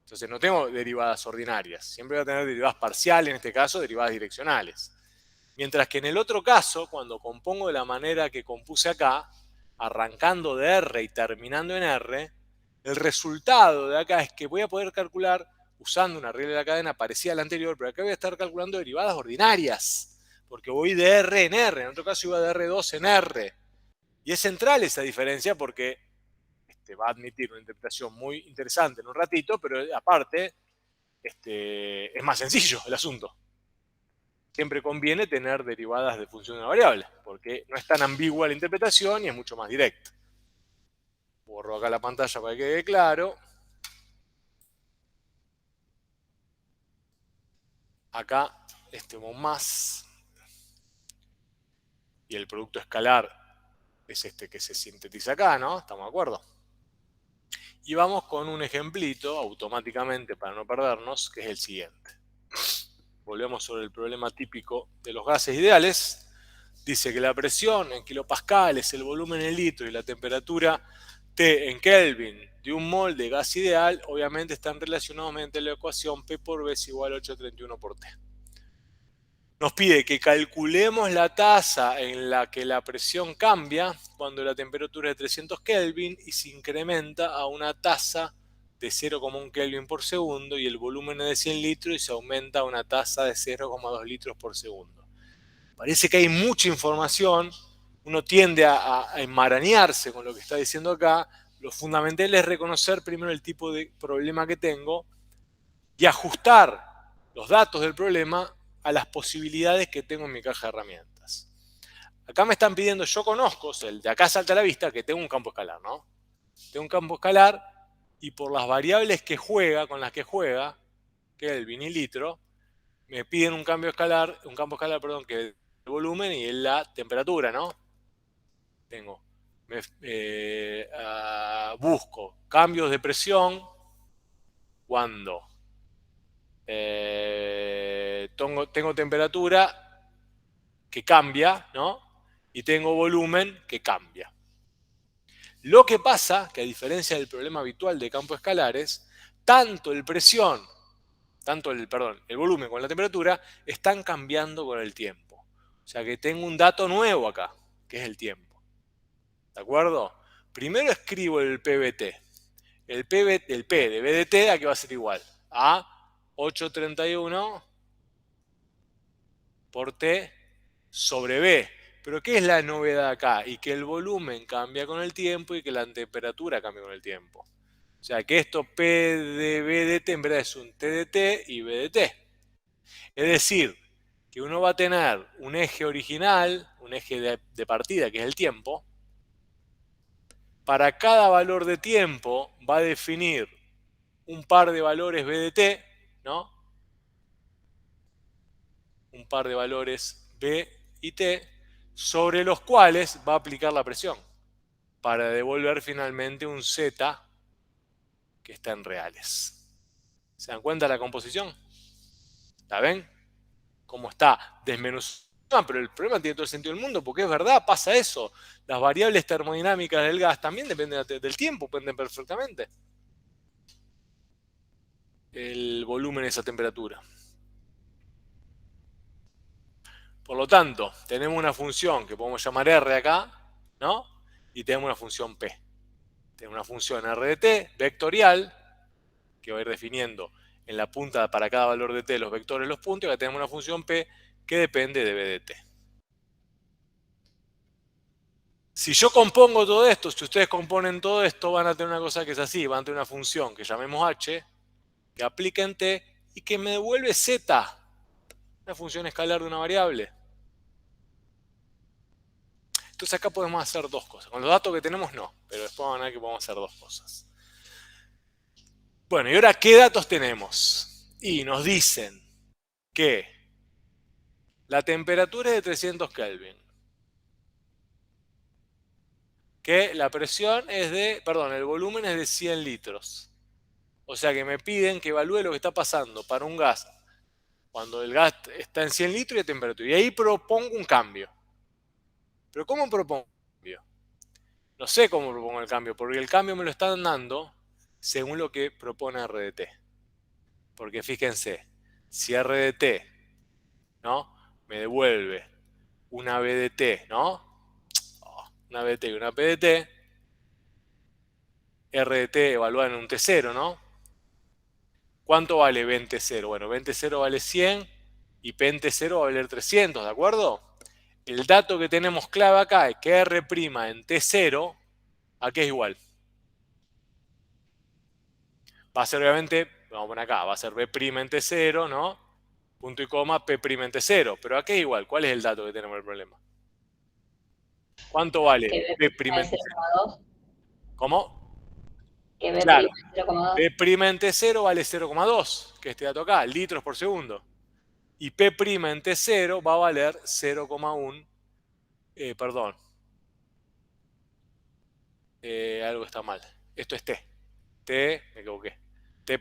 Entonces no tengo derivadas ordinarias, siempre voy a tener derivadas parciales, en este caso derivadas direccionales. Mientras que en el otro caso, cuando compongo de la manera que compuse acá, arrancando de R y terminando en R, el resultado de acá es que voy a poder calcular, usando una regla de la cadena parecida a la anterior, pero acá voy a estar calculando derivadas ordinarias, porque voy de R en R, en otro caso iba de R2 en R. Y es central esa diferencia porque va a admitir una interpretación muy interesante en un ratito, pero aparte es más sencillo el asunto. Siempre conviene tener derivadas de función de una variable, porque no es tan ambigua la interpretación y es mucho más directa. Borro acá la pantalla para que quede claro. Acá más. Y el producto escalar es este que se sintetiza acá, ¿no? ¿Estamos de acuerdo? Y vamos con un ejemplito automáticamente para no perdernos, que es el siguiente. Volvemos sobre el problema típico de los gases ideales. Dice que la presión en kilopascales, el volumen en litro y la temperatura T en Kelvin de un mol de gas ideal, obviamente están relacionados mediante la ecuación P por B es igual a 831 por T. Nos pide que calculemos la tasa en la que la presión cambia cuando la temperatura es de 300 Kelvin y se incrementa a una tasa de 0,1 Kelvin por segundo y el volumen es de 100 litros y se aumenta a una tasa de 0,2 litros por segundo. Parece que hay mucha información, uno tiende a enmarañarse con lo que está diciendo acá. Lo fundamental es reconocer primero el tipo de problema que tengo y ajustar los datos del problema a las posibilidades que tengo en mi caja de herramientas. Acá me están pidiendo, yo conozco, el de acá salta a la vista, que tengo un campo escalar, ¿no? Tengo un campo escalar y por las variables que juega, con las que juega, que es el vinilitro, me piden un campo escalar, perdón, que es el volumen y la temperatura, ¿no? Tengo, busco cambios de presión cuando tengo temperatura que cambia, ¿no? Y tengo volumen que cambia. Lo que pasa, que a diferencia del problema habitual de campos escalares, tanto el volumen con la temperatura están cambiando con el tiempo. O sea que tengo un dato nuevo acá, que es el tiempo. ¿De acuerdo? Primero escribo el PBT. El P de BDT aquí va a ser igual a 831 por T sobre B. Pero ¿qué es la novedad acá? Y que el volumen cambia con el tiempo y que la temperatura cambia con el tiempo. O sea que esto P de BDT en verdad es un TDT y BDT. Es decir, que uno va a tener un eje original, un eje de partida que es el tiempo. Para cada valor de tiempo va a definir un par de valores BDT, ¿no? Un par de valores B y T, sobre los cuales va a aplicar la presión para devolver finalmente un Z que está en reales. ¿Se dan cuenta de la composición? ¿La ven? ¿Cómo está desmenuzada? Pero el problema tiene todo el sentido del mundo, porque es verdad, pasa eso. Las variables termodinámicas del gas también dependen del tiempo, dependen perfectamente. El volumen, esa temperatura. Por lo tanto, tenemos una función que podemos llamar R acá, ¿no? Y tenemos una función P. Tenemos una función R de T vectorial, que va a ir definiendo en la punta para cada valor de T los vectores, los puntos, y acá tenemos una función P que depende de B de T. Si yo compongo todo esto, si ustedes componen todo esto, van a tener una cosa que es así, van a tener una función que llamemos H, que aplica en T y que me devuelve Z, una función escalar de una variable. Entonces acá podemos hacer dos cosas. Con los datos que tenemos no, pero después van a ver que podemos hacer dos cosas. Bueno, y ahora, ¿qué datos tenemos? Y nos dicen que la temperatura es de 300 Kelvin, que la presión es el volumen es de 100 litros. O sea que me piden que evalúe lo que está pasando para un gas cuando el gas está en 100 litros y de temperatura. Y ahí propongo un cambio. ¿Pero cómo propongo un cambio? No sé cómo propongo el cambio, porque el cambio me lo están dando según lo que propone RDT. Porque fíjense, si RDT, ¿no?, me devuelve una BDT, ¿no? Una BDT y una PDT, RDT evaluada en un T0, ¿no? ¿Cuánto vale B en T0? Bueno, B en T0 vale 100 y P en T0 va a valer 300, ¿de acuerdo? El dato que tenemos clave acá es que R' en T0, ¿a qué es igual? Va a ser obviamente, vamos a poner acá, va a ser B' en T0, ¿no? Punto y coma, P' en T0. ¿Pero a qué es igual? ¿Cuál es el dato que tenemos el problema? ¿Cuánto vale P' en T0? ¿Cómo? Que B' Claro, 0,2. P' en T0 vale 0,2, que es este dato acá, litros por segundo. Y P' en T0 va a valer 0,1, perdón, algo está mal. Esto es T. T, me equivoqué. T'.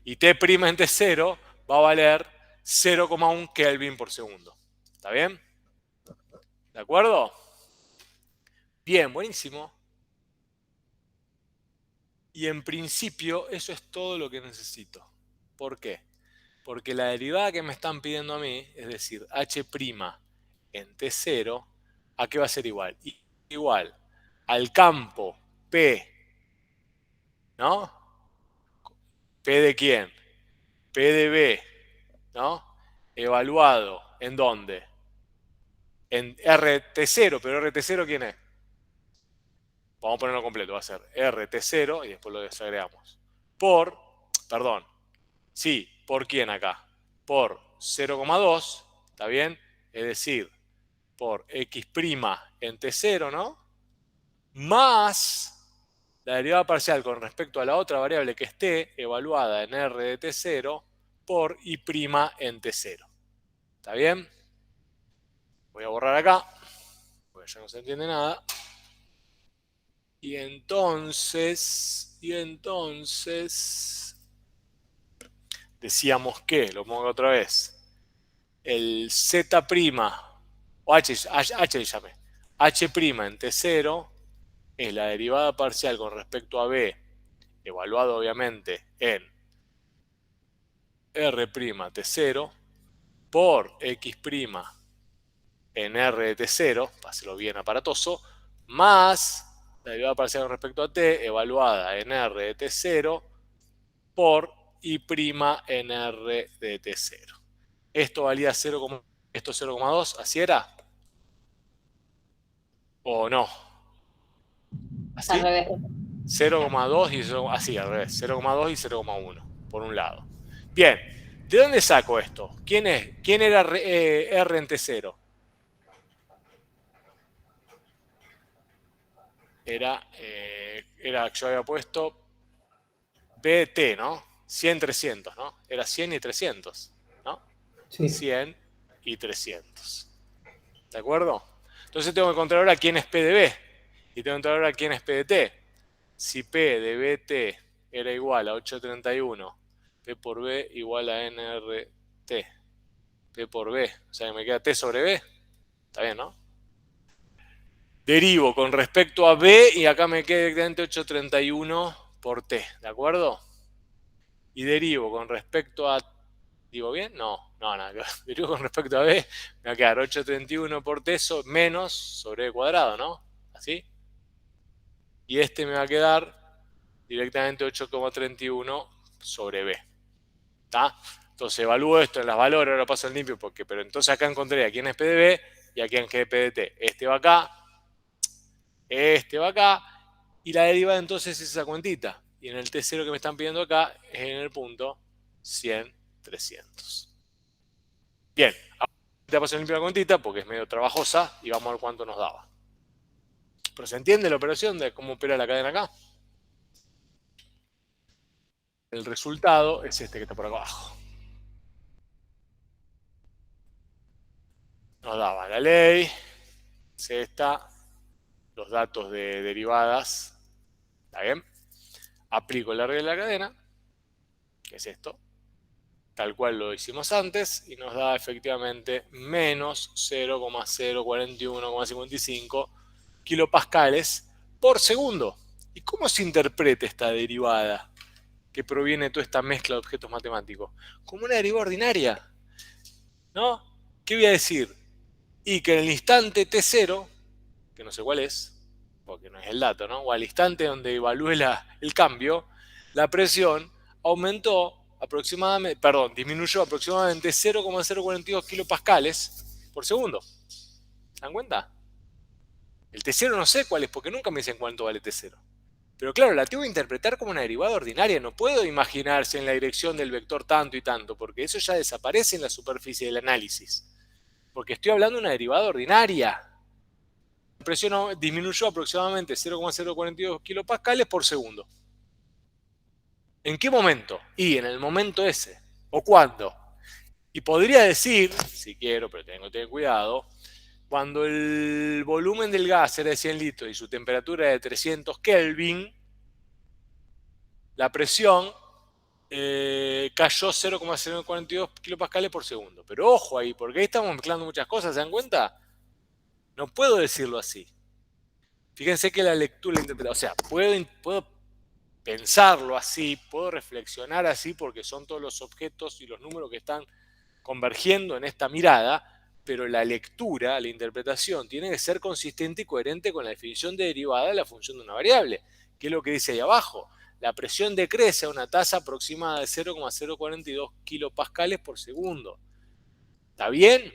Y T' en T0 va a valer 0,1 Kelvin por segundo. ¿Está bien? ¿De acuerdo? Bien, buenísimo. Y en principio eso es todo lo que necesito. ¿Por qué? Porque la derivada que me están pidiendo a mí, es decir, h' en T0, ¿a qué va a ser igual? Igual al campo P, ¿no? ¿P de quién? P de B, ¿no? Evaluado, ¿en dónde? En RT0, pero RT0 ¿quién es? Vamos a ponerlo completo, va a ser RT0 y después lo desagregamos. Por, perdón, sí, ¿por quién acá? Por 0,2, ¿está bien? Es decir, por x' en T0, ¿no? Más la derivada parcial con respecto a la otra variable que esté evaluada en R de T0 por I' en T0. ¿Está bien? Voy a borrar acá, porque ya no se entiende nada. Y entonces, decíamos que, lo pongo otra vez, el Z', o H llame, H' en T0 es la derivada parcial con respecto a B, evaluado obviamente en R' T0, por X' en R de T0, para hacerlo bien aparatoso, más la derivada parcial con respecto a T, evaluada en R de T0, por I' en R de T0. Esto valía 0, esto 0,2, ¿así era? ¿O no? Al ¿Así? revés. 0,2 y 0, así al revés, 0,2 y 0,1 por un lado. Bien, ¿de dónde saco esto? ¿Quién era R en T0? Yo había puesto BT, ¿no? 100, 300, ¿no? Era 100 y 300, ¿no? Sí. 100 y 300. ¿De acuerdo? Entonces tengo que encontrar ahora quién es P de B. Y tengo que encontrar ahora quién es P de T. Si P de BT era igual a 831, P por B igual a NRT. P por B. O sea que me queda T sobre B. Está bien, ¿no? Derivo con respecto a B y acá me queda directamente 831 por T. ¿De acuerdo? Y derivo con respecto a... ¿Digo bien? No, nada. Derivo con respecto a B, me va a quedar 831 por T menos sobre B cuadrado, ¿no? ¿Así? Y este me va a quedar directamente 8,31 sobre B. ¿Está? Entonces evalúo esto en las valores, ahora paso el limpio, pero entonces acá encontré a quién es P de B y a quién es P de T. Este va acá, este va acá, y la derivada entonces es esa cuentita. Y en el T0 que me están pidiendo acá es en el punto 100, 300. Bien, ahora te paso limpio la cuentita porque es medio trabajosa y vamos a ver cuánto nos daba. ¿Pero se entiende la operación de cómo opera la cadena acá? El resultado es este que está por acá abajo. Nos daba la ley, es esta, los datos de derivadas, ¿está bien? Aplico la regla de la cadena, que es esto, tal cual lo hicimos antes, y nos da efectivamente menos 0,041,55 kilopascales por segundo. ¿Y cómo se interpreta esta derivada que proviene de toda esta mezcla de objetos matemáticos? Como una derivada ordinaria, ¿no? ¿Qué voy a decir? Y que en el instante T0, que no sé cuál es, porque no es el dato, ¿no? O al instante donde evalúe el cambio, la presión aumentó aproximadamente, perdón, disminuyó aproximadamente 0,042 kilopascales por segundo. ¿Se dan cuenta? El T0 no sé cuál es, porque nunca me dicen cuánto vale T0. Pero claro, la tengo que interpretar como una derivada ordinaria. No puedo imaginarse en la dirección del vector tanto y tanto, porque eso ya desaparece en la superficie del análisis. Porque estoy hablando de una derivada ordinaria. La presión disminuyó aproximadamente 0,042 kilopascales por segundo. ¿En qué momento? Y en el momento ese. ¿O cuándo? Y podría decir, si quiero, pero tengo que tener cuidado, cuando el volumen del gas era de 100 litros y su temperatura era de 300 Kelvin, la presión cayó 0,042 kilopascales por segundo. Pero ojo ahí, porque ahí estamos mezclando muchas cosas, ¿se dan cuenta? No puedo decirlo así. Fíjense que la lectura, la interpretación, o sea, puedo pensarlo así, puedo reflexionar así porque son todos los objetos y los números que están convergiendo en esta mirada, pero la lectura, la interpretación, tiene que ser consistente y coherente con la definición de derivada de la función de una variable, que es lo que dice ahí abajo. La presión decrece a una tasa aproximada de 0,042 kilopascales por segundo. ¿Está bien?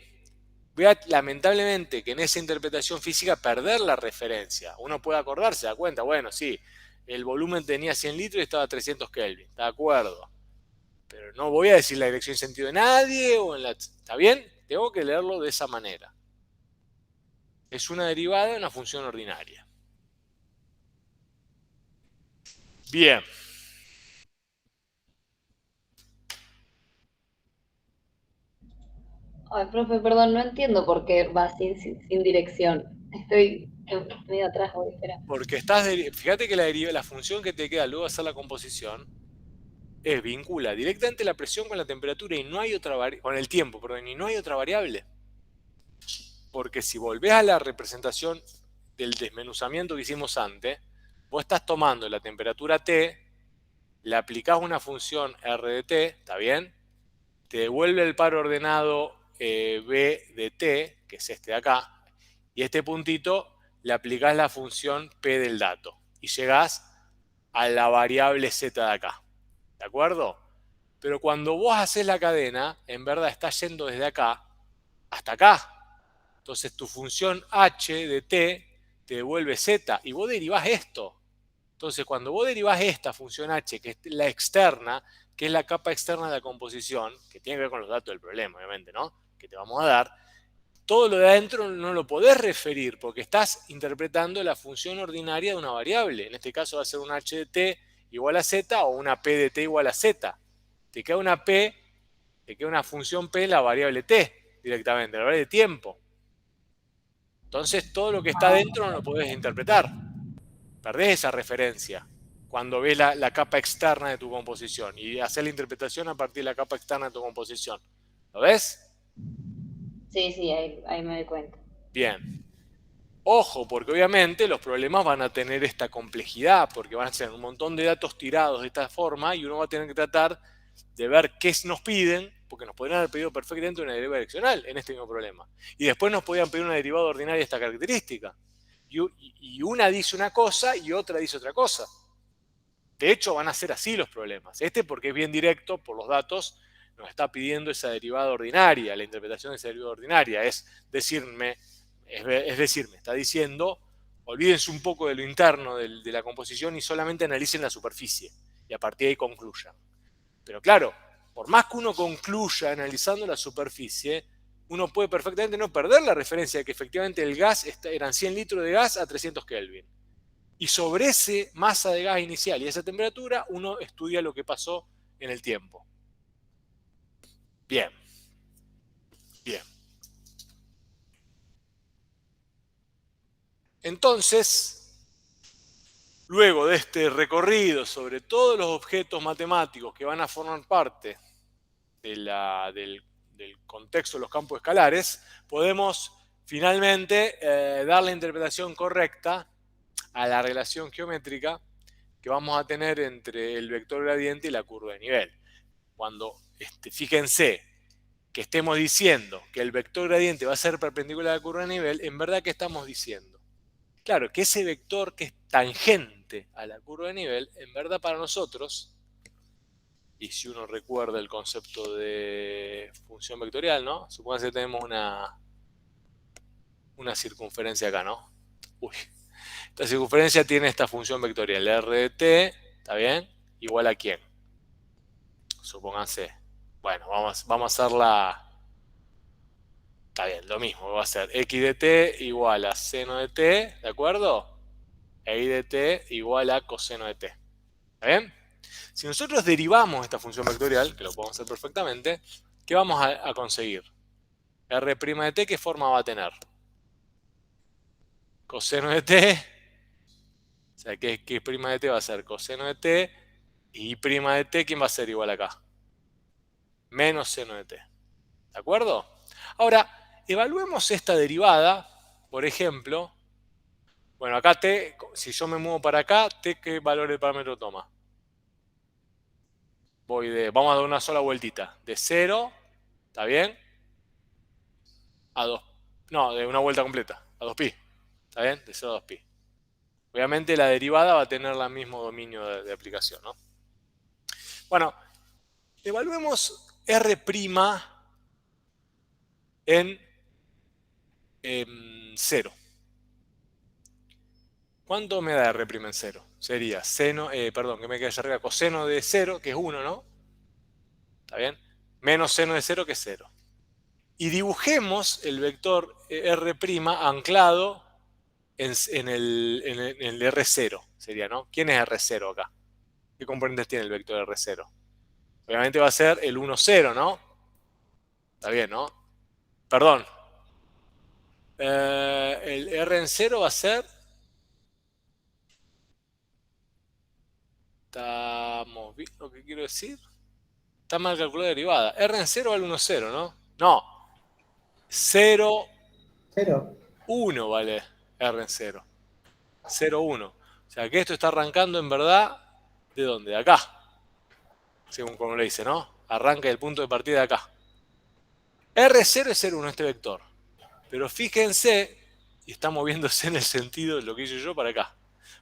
Voy a, lamentablemente, que en esa interpretación física perder la referencia. Uno puede acordarse, da cuenta, bueno, sí, el volumen tenía 100 litros y estaba a 300 Kelvin, ¿está de acuerdo? Pero no voy a decir la dirección y sentido de nadie, ¿está bien? Tengo que leerlo de esa manera. Es una derivada de una función ordinaria. Bien. Ay, profe, perdón, no entiendo por qué va sin dirección. Estoy medio atrás, voy, espera. Porque fíjate que la función que te queda luego de hacer la composición es vincula directamente la presión con la temperatura y no hay otra con el tiempo, perdón, y no hay otra variable. Porque si volvés a la representación del desmenuzamiento que hicimos antes, vos estás tomando la temperatura T, le aplicás una función R de T, ¿está bien? Te devuelve el par ordenado B de T, que es este de acá, y a este puntito le aplicás la función P del dato y llegás a la variable Z de acá. ¿De acuerdo? Pero cuando vos haces la cadena, en verdad está yendo desde acá hasta acá. Entonces tu función H de T te devuelve Z y vos derivás esto. Entonces cuando vos derivás esta función H, que es la externa, que es la capa externa de la composición, que tiene que ver con los datos del problema, obviamente, ¿no? Que te vamos a dar, todo lo de adentro no lo podés referir porque estás interpretando la función ordinaria de una variable. En este caso va a ser un H de T igual a Z o una P de T igual a Z. Te queda una P, te queda una función P en la variable T directamente, la variable de tiempo. Entonces todo lo que está adentro no lo podés interpretar. Perdés esa referencia cuando ves la capa externa de tu composición y hacer la interpretación a partir de la capa externa de tu composición. ¿Lo ves? Sí, ahí me doy cuenta. Bien. Ojo, porque obviamente los problemas van a tener esta complejidad, porque van a ser un montón de datos tirados de esta forma y uno va a tener que tratar de ver qué nos piden, porque nos podrían haber pedido perfectamente una derivada direccional en este mismo problema. Y después nos podían pedir una derivada ordinaria de esta característica. Y una dice una cosa y otra dice otra cosa. De hecho, van a ser así los problemas. Este, porque es bien directo por los datos, nos está pidiendo esa derivada ordinaria, la interpretación de esa derivada ordinaria. Es decirme, me está diciendo, olvídense un poco de lo interno de la composición y solamente analicen la superficie. Y a partir de ahí concluyan. Pero claro, por más que uno concluya analizando la superficie, uno puede perfectamente no perder la referencia de que efectivamente el gas eran 100 litros de gas a 300 Kelvin. Y sobre esa masa de gas inicial y esa temperatura, uno estudia lo que pasó en el tiempo. Bien. Bien. Entonces, luego de este recorrido sobre todos los objetos matemáticos que van a formar parte del contexto de los campos escalares, podemos finalmente dar la interpretación correcta a la relación geométrica que vamos a tener entre el vector gradiente y la curva de nivel. Cuando, fíjense, que estemos diciendo que el vector gradiente va a ser perpendicular a la curva de nivel, en verdad, ¿qué estamos diciendo? Claro, que ese vector que es tangente a la curva de nivel, en verdad para nosotros, y si uno recuerda el concepto de función vectorial, ¿no? Supongamos que tenemos una circunferencia acá, ¿no? Uy. Esta circunferencia tiene esta función vectorial, R de t, ¿está bien? Igual a quién. Supónganse. Bueno, vamos a hacerla. Está bien, lo mismo. Va a ser x de t igual a seno de t, ¿de acuerdo? E y de t igual a coseno de t. ¿Está bien? Si nosotros derivamos esta función vectorial, que lo podemos hacer perfectamente, ¿qué vamos a conseguir? R' de t, ¿qué forma va a tener? Coseno de t. O sea, que prima de t va a ser coseno de t. Y prima de t, ¿quién va a ser igual acá? Menos seno de t. ¿De acuerdo? Ahora, evaluemos esta derivada, por ejemplo. Bueno, acá t, si yo me muevo para acá, t, ¿qué valor de parámetro toma? vamos a dar una sola vueltita, de 0, ¿está bien? A 2, no, de una vuelta completa, a 2pi, ¿está bien? De 0 a 2pi. Obviamente la derivada va a tener el mismo dominio de aplicación, ¿no? Bueno, evaluemos R' en 0. ¿Cuánto me da R' en 0? Sería que me quede allá arriba, coseno de 0, que es 1, ¿no? ¿Está bien? Menos seno de 0, que es 0. Y dibujemos el vector R' anclado en el R0, sería, ¿no? ¿Quién es R0 acá? ¿Qué componentes tiene el vector R0? Obviamente va a ser el 1, 0, ¿no? Está bien, ¿no? Perdón. El R en 0 va a ser... ¿Estamos bien lo que quiero decir? Está mal calculada la derivada. R en 0 vale 1, 0, ¿no? No. 0, 0. 1 vale R en 0. 0, 1. O sea que esto está arrancando en verdad, ¿de dónde? De acá. Según como le dice, ¿no? Arranca el punto de partida de acá. R0 es 0, 1 este vector. Pero fíjense, y está moviéndose en el sentido de lo que hice yo para acá.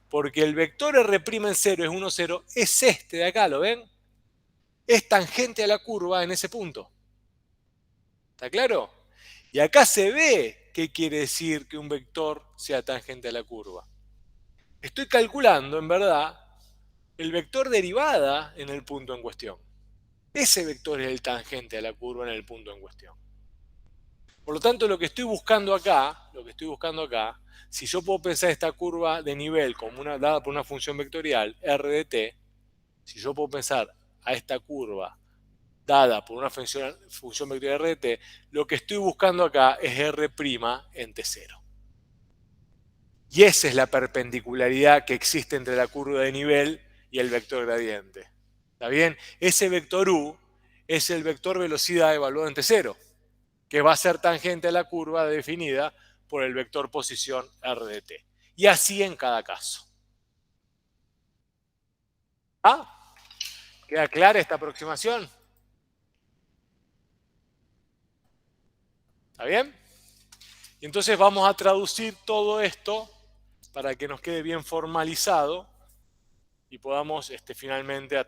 Porque el vector R' en 0 es 1, 0, es este de acá, ¿lo ven? Es tangente a la curva en ese punto. ¿Está claro? Y acá se ve qué quiere decir que un vector sea tangente a la curva. Estoy calculando, en verdad, el vector derivada en el punto en cuestión. Ese vector es el tangente a la curva en el punto en cuestión. Por lo tanto, lo que estoy buscando acá, si yo puedo pensar esta curva de nivel como dada por una función vectorial, r de t, si yo puedo pensar a esta curva dada por una función vectorial r de t, lo que estoy buscando acá es r' en t0. Y esa es la perpendicularidad que existe entre la curva de nivel y el vector gradiente. ¿Está bien? Ese vector u es el vector velocidad evaluado en t0, que va a ser tangente a la curva definida por el vector posición r de t. Y así en cada caso. ¿Ah? ¿Queda clara esta aproximación? ¿Está bien? Y entonces vamos a traducir todo esto para que nos quede bien formalizado y podamos finalmente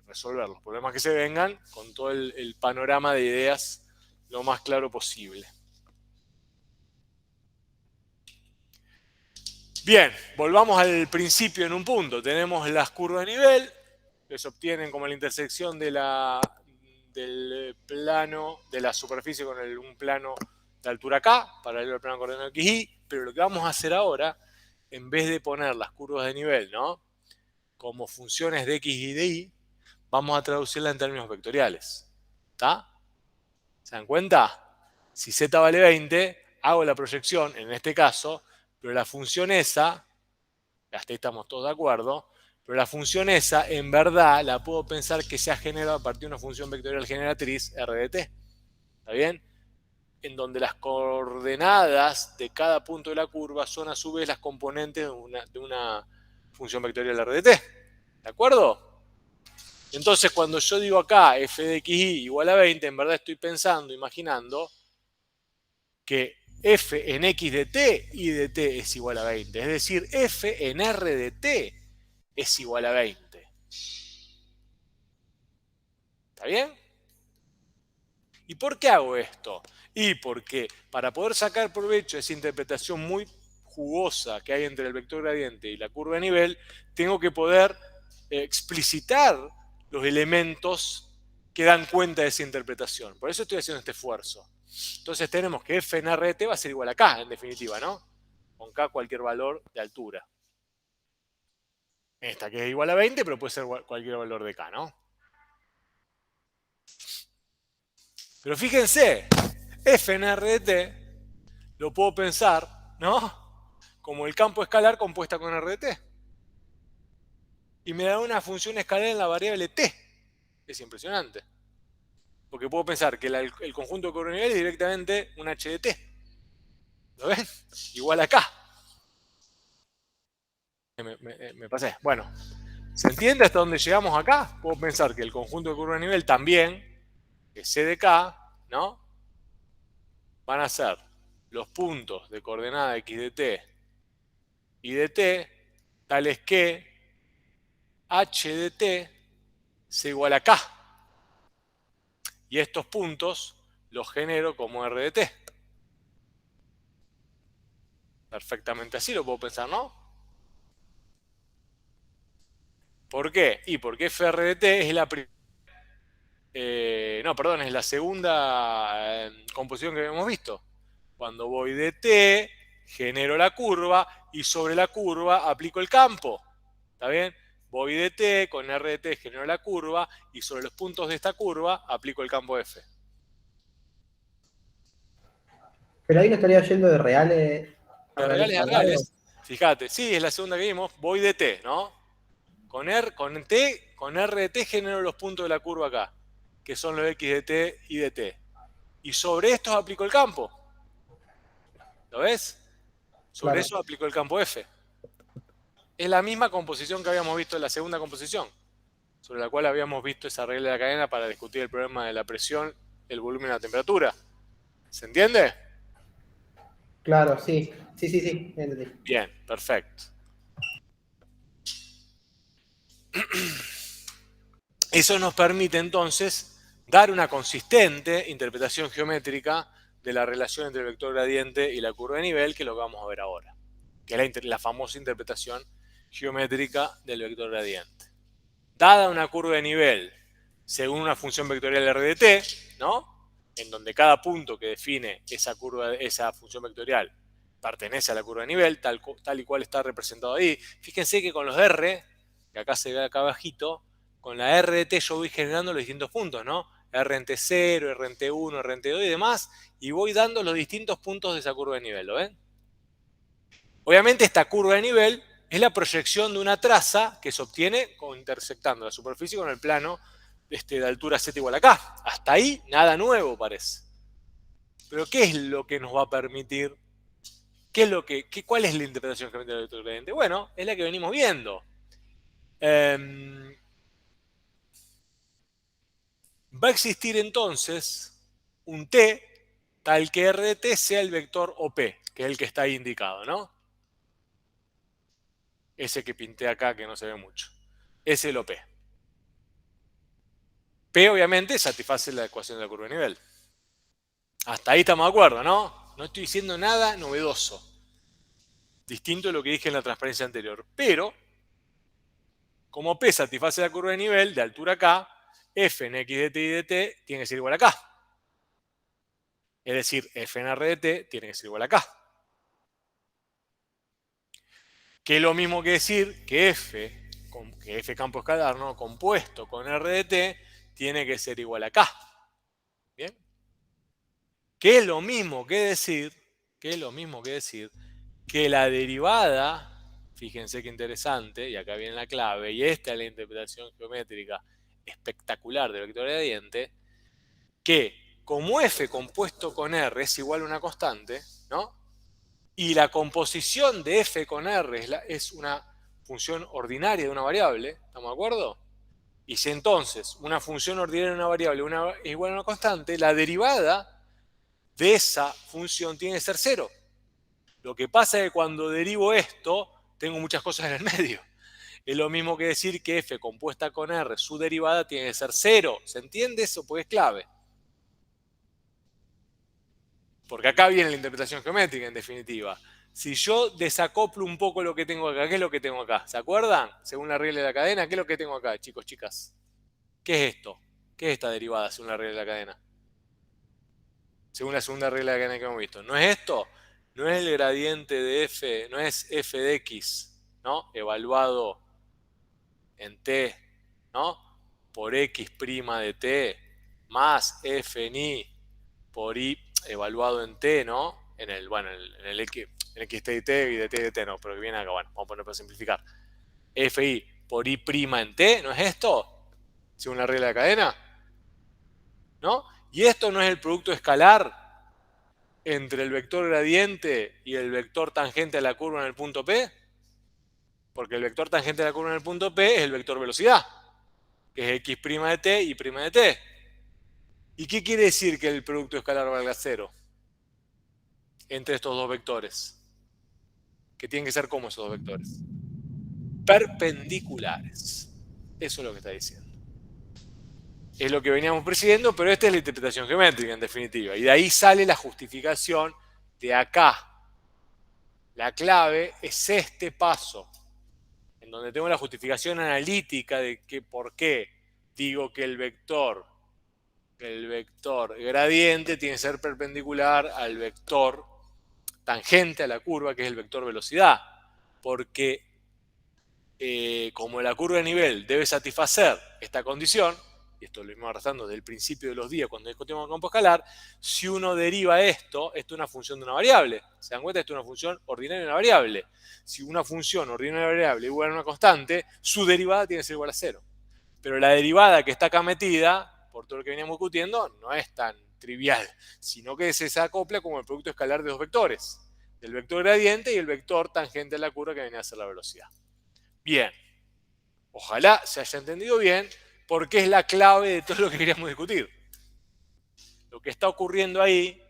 resolver los problemas que se vengan con todo el panorama de ideas lo más claro posible. Bien, volvamos al principio en un punto. Tenemos las curvas de nivel que se obtienen como la intersección del plano, de la superficie con un plano de altura K, paralelo al plano coordenado XY, pero lo que vamos a hacer ahora, en vez de poner las curvas de nivel, ¿no?, como funciones de X y de Y, vamos a traducirla en términos vectoriales. ¿Está? ¿Se dan cuenta? Si Z vale 20, hago la proyección, en este caso, pero la función esa, hasta ahí estamos todos de acuerdo, pero la función esa, en verdad, la puedo pensar que se ha generado a partir de una función vectorial generatriz, R de t. ¿Está bien? En donde las coordenadas de cada punto de la curva son a su vez las componentes de una función vectorial R de t. ¿De acuerdo? Entonces, cuando yo digo acá f de xy igual a 20, en verdad estoy pensando, imaginando, que f en x de t, y de t es igual a 20. Es decir, f en r de t es igual a 20. ¿Está bien? ¿Y por qué hago esto? Y porque para poder sacar provecho de esa interpretación muy jugosa que hay entre el vector gradiente y la curva de nivel, tengo que poder explicitar los elementos que dan cuenta de esa interpretación. Por eso estoy haciendo este esfuerzo. Entonces tenemos que f en r de t va a ser igual a k, en definitiva, ¿no? Con k cualquier valor de altura. Esta que es igual a 20, pero puede ser cualquier valor de k, ¿no? Pero fíjense, f en r de t lo puedo pensar, ¿no?, como el campo escalar compuesta con r de t. Y me da una función escalar en la variable t. Es impresionante. Porque puedo pensar que el conjunto de coordenadas es directamente un h de t. ¿Lo ven? Igual a k. Me pasé. Bueno, ¿Se entiende hasta dónde llegamos acá? Puedo pensar que el conjunto de curva de nivel también, que C de K, ¿no? Van a ser los puntos de coordenada x de t y de t, tales que h de t sea igual a k. Y estos puntos los genero como r de t. Perfectamente así lo puedo pensar, ¿no? ¿Por qué? Y porque fr de t es la es la segunda composición que habíamos visto. Cuando voy de t, genero la curva y sobre la curva aplico el campo. ¿Está bien? Voy de t, con r de t genero la curva y sobre los puntos de esta curva aplico el campo f. Pero ahí no estaría yendo de reales De a reales reales a cuadrados. reales. Fíjate, sí, es la segunda que vimos. Voy de t, ¿no? Con r de t genero los puntos de la curva acá, que son los x de t y de t. Y sobre estos aplico el campo. ¿Lo ves? Sobre Claro. eso aplico el campo f. Es la misma composición que habíamos visto en la segunda composición, sobre la cual habíamos visto esa regla de la cadena para discutir el problema de la presión, el volumen y la temperatura. ¿Se entiende? Claro, sí. Sí, sí, sí. Entendí. Bien, perfecto. Eso nos permite entonces dar una consistente interpretación geométrica de la relación entre el vector gradiente y la curva de nivel, que es lo que vamos a ver ahora, que es la famosa interpretación geométrica del vector gradiente. Dada una curva de nivel según una función vectorial r de t, ¿no? En donde cada punto que define esa función vectorial pertenece a la curva de nivel, tal y cual está representado ahí. Fíjense que con los r, que acá se ve acá abajito, con la r de t yo voy generando los distintos puntos, ¿no? R en T0, R en T1, R en T2 y demás, y voy dando los distintos puntos de esa curva de nivel, ¿lo ven? Obviamente esta curva de nivel es la proyección de una traza que se obtiene intersectando la superficie con el plano de altura z igual a k. Hasta ahí nada nuevo parece. Pero ¿qué es lo que nos va a permitir? ¿Cuál es la interpretación geométrica del vector gradiente? Bueno, es la que venimos viendo. Va a existir entonces un t tal que r de t sea el vector OP, que es el que está ahí indicado, ¿no? Ese que pinté acá que no se ve mucho. Es el OP. P obviamente satisface la ecuación de la curva de nivel. Hasta ahí estamos de acuerdo, ¿no? No estoy diciendo nada novedoso. Distinto de lo que dije en la transparencia anterior. Pero, como P satisface la curva de nivel de altura K, F en X de t y de t tiene que ser igual a K. Es decir, F en R de t tiene que ser igual a K. Que es lo mismo que decir que F campo escalar, ¿no? Compuesto con R de t tiene que ser igual a K. ¿Bien? Que es lo mismo que decir que la derivada, fíjense qué interesante, y acá viene la clave, y esta es la interpretación geométrica espectacular del vector gradiente, que como f compuesto con r es igual a una constante, ¿no? Y la composición de f con r es una función ordinaria de una variable, ¿estamos de acuerdo? Y si entonces una función ordinaria de una variable es igual a una constante, la derivada de esa función tiene que ser cero. Lo que pasa es que cuando derivo esto, tengo muchas cosas en el medio. Es lo mismo que decir que f compuesta con r, su derivada tiene que ser cero. ¿Se entiende eso? Porque es clave. Porque acá viene la interpretación geométrica, en definitiva. Si yo desacoplo un poco lo que tengo acá, ¿qué es lo que tengo acá? ¿Se acuerdan? Según la regla de la cadena, ¿qué es lo que tengo acá, chicos, chicas? ¿Qué es esto? ¿Qué es esta derivada según la regla de la cadena? Según la segunda regla de la cadena que hemos visto. ¿No es esto? No es el gradiente de f, no es f de x, ¿no? Evaluado en t, ¿no? Por x' de t más f en y por y evaluado en t, ¿no? En el x, en x de t y de t de t, no, pero que viene acá, bueno, vamos a poner para simplificar. Fi por y' en t, ¿no es esto? Según la regla de la cadena, ¿no? Y esto no es el producto escalar entre el vector gradiente y el vector tangente a la curva en el punto P. Porque el vector tangente de la curva en el punto P es el vector velocidad, que es x' de t y' de t. ¿Y qué quiere decir que el producto escalar valga 0 entre estos dos vectores? Que tienen que ser como esos dos vectores. Perpendiculares. Eso es lo que está diciendo. Es lo que veníamos persiguiendo, pero esta es la interpretación geométrica en definitiva. Y de ahí sale la justificación de acá. La clave es este paso, en donde tengo la justificación analítica de que por qué digo que el vector gradiente tiene que ser perpendicular al vector tangente a la curva, que es el vector velocidad. Porque como la curva de nivel debe satisfacer esta condición, y esto lo vimos arrastrando desde el principio de los días cuando discutimos el campo escalar, si uno deriva esto es una función de una variable. ¿Se dan cuenta? Esto es una función ordinaria de una variable. Si una función ordinaria de una variable es igual a una constante, su derivada tiene que ser igual a 0. Pero la derivada que está acá metida, por todo lo que veníamos discutiendo, no es tan trivial, sino que se acopla como el producto escalar de dos vectores, del vector gradiente y el vector tangente a la curva que viene a ser la velocidad. Bien, ojalá se haya entendido bien, porque es la clave de todo lo que queríamos discutir. Lo que está ocurriendo ahí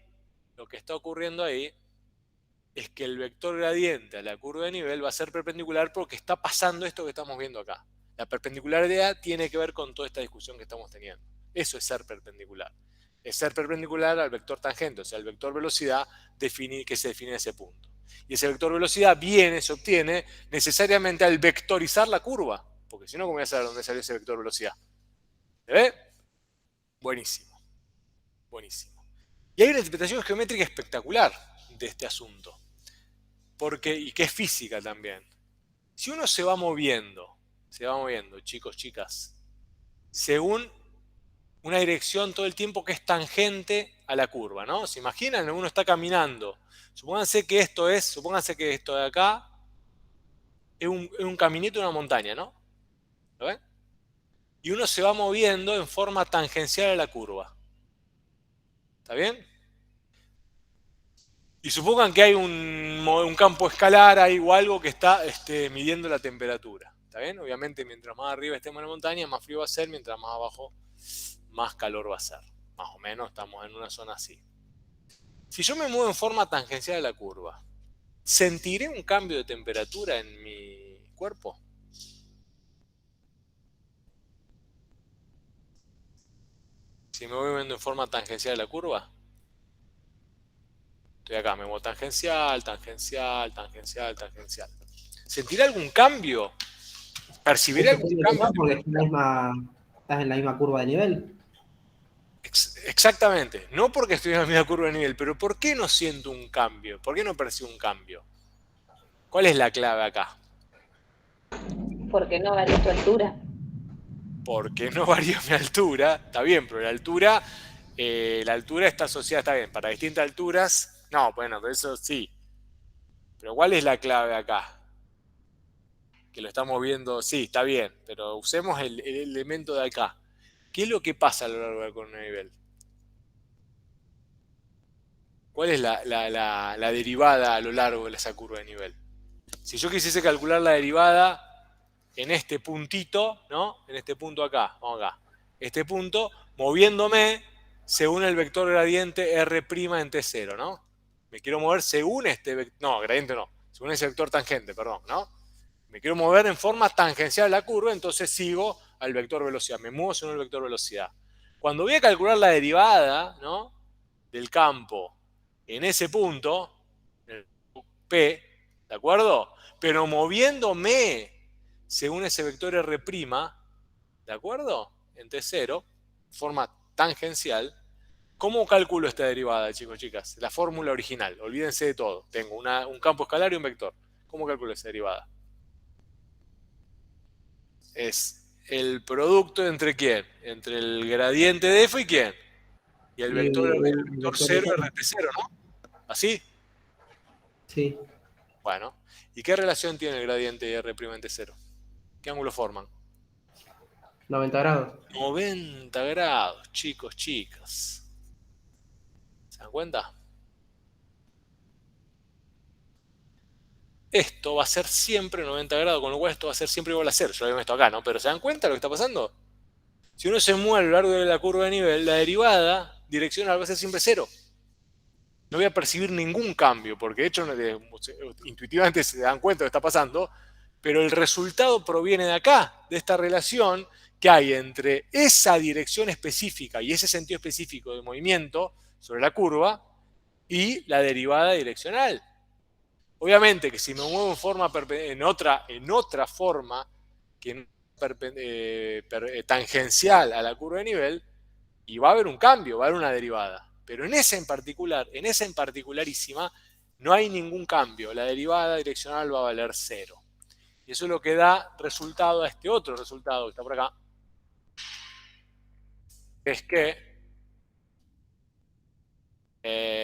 es que el vector gradiente a la curva de nivel va a ser perpendicular porque está pasando esto que estamos viendo acá. La perpendicularidad tiene que ver con toda esta discusión que estamos teniendo. Eso es ser perpendicular. Es ser perpendicular al vector tangente, o sea, al vector velocidad que se define en ese punto. Y ese vector velocidad se obtiene necesariamente al vectorizar la curva, porque si no, ¿cómo voy a saber dónde salió ese vector velocidad? ¿Se ve? Buenísimo. Buenísimo. Y hay una interpretación geométrica espectacular de este asunto, y que es física también. Si uno se va moviendo, chicos, chicas, según una dirección todo el tiempo que es tangente a la curva, ¿no? ¿Se imaginan? Uno está caminando. Supónganse que esto de acá es un caminito de una montaña, ¿no? ¿Lo ven? Y uno se va moviendo en forma tangencial a la curva. ¿Está bien? Y supongan que hay un campo escalar ahí o algo que está midiendo la temperatura. ¿Está bien? Obviamente, mientras más arriba estemos en la montaña, más frío va a ser, mientras más abajo, más calor va a ser. Más o menos estamos en una zona así. Si yo me muevo en forma tangencial a la curva, ¿sentiré un cambio de temperatura en mi cuerpo? Si me voy moviendo en forma tangencial a la curva. Estoy acá, me muevo tangencial, tangencial, tangencial, tangencial. ¿Sentiré algún cambio? ¿Percibiré Eso algún tiene que cambio? pasar porque estás en la misma curva de nivel. Exactamente, no porque estoy en la misma curva de nivel, pero ¿por qué no siento un cambio? ¿Por qué no percibo un cambio? ¿Cuál es la clave acá? Porque no varía tu altura. Porque no varía mi altura, está bien, pero la altura está asociada, está bien, para distintas alturas, no, bueno, pero eso sí. Pero ¿cuál es la clave acá? Que lo estamos viendo, sí, está bien, pero usemos el elemento de acá. ¿Qué es lo que pasa a lo largo de la columna de nivel? ¿Cuál es la derivada a lo largo de esa curva de nivel? Si yo quisiese calcular la derivada en este puntito, ¿no? En este punto acá, vamos acá. Este punto, moviéndome según el vector gradiente R' en T0, ¿no? Me quiero mover según este vector, no, gradiente no, según ese vector tangente, perdón, ¿no? Me quiero mover en forma tangencial a la curva, entonces sigo al vector velocidad, me muevo según el vector velocidad. Cuando voy a calcular la derivada, ¿no? Del campo en ese punto, el P, ¿de acuerdo? Pero moviéndome según ese vector R', ¿de acuerdo? En T0, forma tangencial. ¿Cómo calculo esta derivada, chicos, chicas? La fórmula original, olvídense de todo. Tengo un campo escalar y un vector. ¿Cómo calculo esa derivada? Es el producto entre quién? Entre el gradiente de f y quién? Y el Y vector, el el vector vector de 0 cero. RT0, ¿no? ¿Así? Sí, Bueno. ¿Y qué relación tiene el gradiente y R' en T0? ¿Qué ángulo forman? 90 grados. 90 grados, chicos, chicas. ¿Se dan cuenta? esto va a ser siempre 90 grados, con lo cual esto va a ser siempre igual a 0. Yo lo había visto acá, ¿no? Pero ¿se dan cuenta de lo que está pasando? Si uno se mueve a lo largo de la curva de nivel, la derivada direccional va a ser siempre 0. No voy a percibir ningún cambio, porque de hecho intuitivamente se dan cuenta de lo que está pasando, pero el resultado proviene de acá, de esta relación que hay entre esa dirección específica y ese sentido específico de movimiento sobre la curva y la derivada direccional. Obviamente que si me muevo en otra forma que tangencial a la curva de nivel, y va a haber un cambio, va a haber una derivada. Pero en esa en particularísima, no hay ningún cambio. La derivada direccional va a valer 0. Y eso es lo que da resultado a este otro resultado que está por acá. Es que,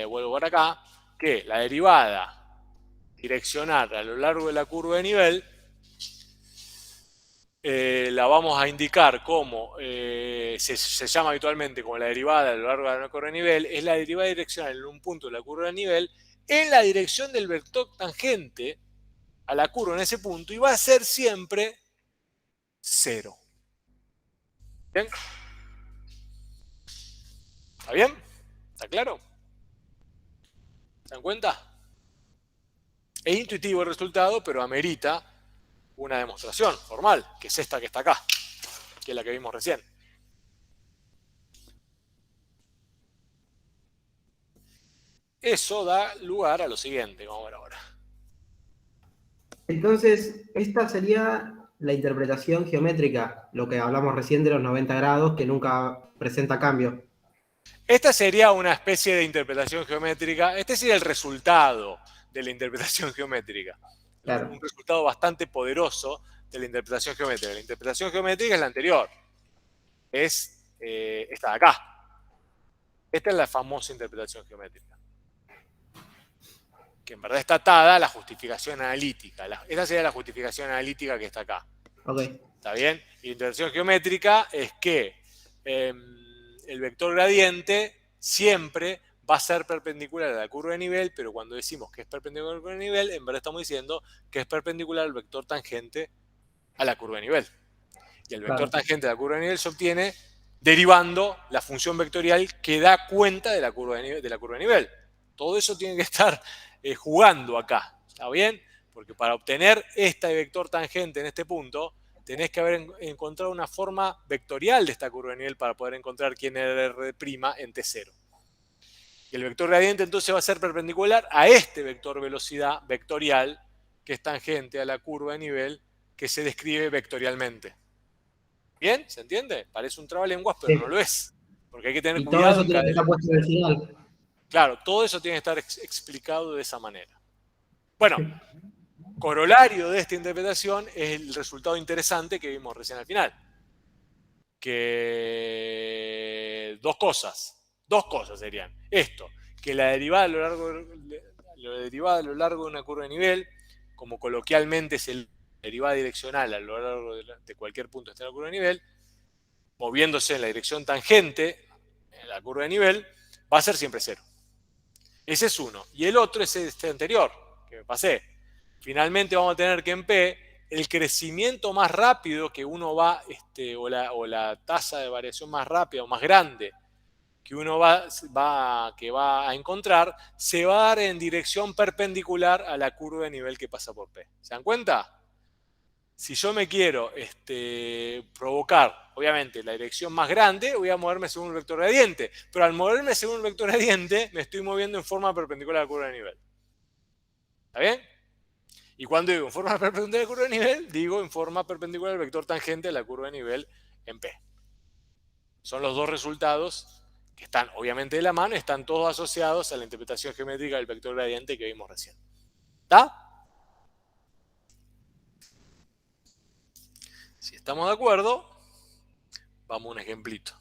vuelvo por acá, que la derivada direccional a lo largo de la curva de nivel la vamos a indicar como, se llama habitualmente como la derivada a lo largo de la curva de nivel, es la derivada direccional en un punto de la curva de nivel en la dirección del vector tangente a la curva en ese punto y va a ser siempre 0. ¿Bien? ¿Está bien? ¿Está claro? ¿Se dan cuenta? Es intuitivo el resultado, pero amerita una demostración formal, que es esta que está acá, que es la que vimos recién. Eso da lugar a lo siguiente, vamos a ver ahora. Entonces, esta sería la interpretación geométrica, lo que hablamos recién de los 90 grados, que nunca presenta cambio. Esta sería una especie de interpretación geométrica, este sería el resultado de la interpretación geométrica. Claro. Un resultado bastante poderoso de la interpretación geométrica. La interpretación geométrica es la anterior, es esta de acá. Esta es la famosa interpretación geométrica, que en verdad está atada a la justificación analítica. Esta sería la justificación analítica que está acá. Okay. ¿Está bien? Y la interpretación geométrica es que el vector gradiente siempre va a ser perpendicular a la curva de nivel, pero cuando decimos que es perpendicular a la curva de nivel, en verdad estamos diciendo que es perpendicular al vector tangente a la curva de nivel. Y el vector tangente a la curva de nivel se obtiene derivando la función vectorial que da cuenta de la curva de nivel. Todo eso tiene que estar jugando acá. ¿Está bien? Porque para obtener este vector tangente en este punto, tenés que haber encontrado una forma vectorial de esta curva de nivel para poder encontrar quién era R' en T0. Y el vector gradiente entonces va a ser perpendicular a este vector velocidad vectorial que es tangente a la curva de nivel que se describe vectorialmente. ¿Bien? ¿Se entiende? Parece un trabalenguas, pero Sí. no lo es. Porque hay que tener Y todo cuidado eso en tiene cada que estar puesto en el final. Claro, todo eso tiene que estar explicado de esa manera. Bueno, corolario de esta interpretación es el resultado interesante que vimos recién al final. Que dos cosas serían. Esto, que la derivada a lo largo de una curva de nivel, como coloquialmente es la derivada direccional a lo largo de cualquier punto de la curva de nivel, moviéndose en la dirección tangente en la curva de nivel, va a ser siempre 0. Ese es uno. Y el otro es este anterior, que me pasé. Finalmente vamos a tener que en P, el crecimiento más rápido que uno va, o la tasa de variación más rápida o más grande que uno va a encontrar, se va a dar en dirección perpendicular a la curva de nivel que pasa por P. ¿Se dan cuenta? Si yo me quiero provocar, obviamente, la dirección más grande, voy a moverme según el vector gradiente. Pero al moverme según el vector gradiente, me estoy moviendo en forma perpendicular a la curva de nivel. ¿Está bien? Y cuando digo en forma perpendicular a la curva de nivel, digo en forma perpendicular al vector tangente a la curva de nivel en P. Son los dos resultados que están obviamente de la mano, están todos asociados a la interpretación geométrica del vector gradiente que vimos recién. ¿Está? Si estamos de acuerdo, vamos a un ejemplito.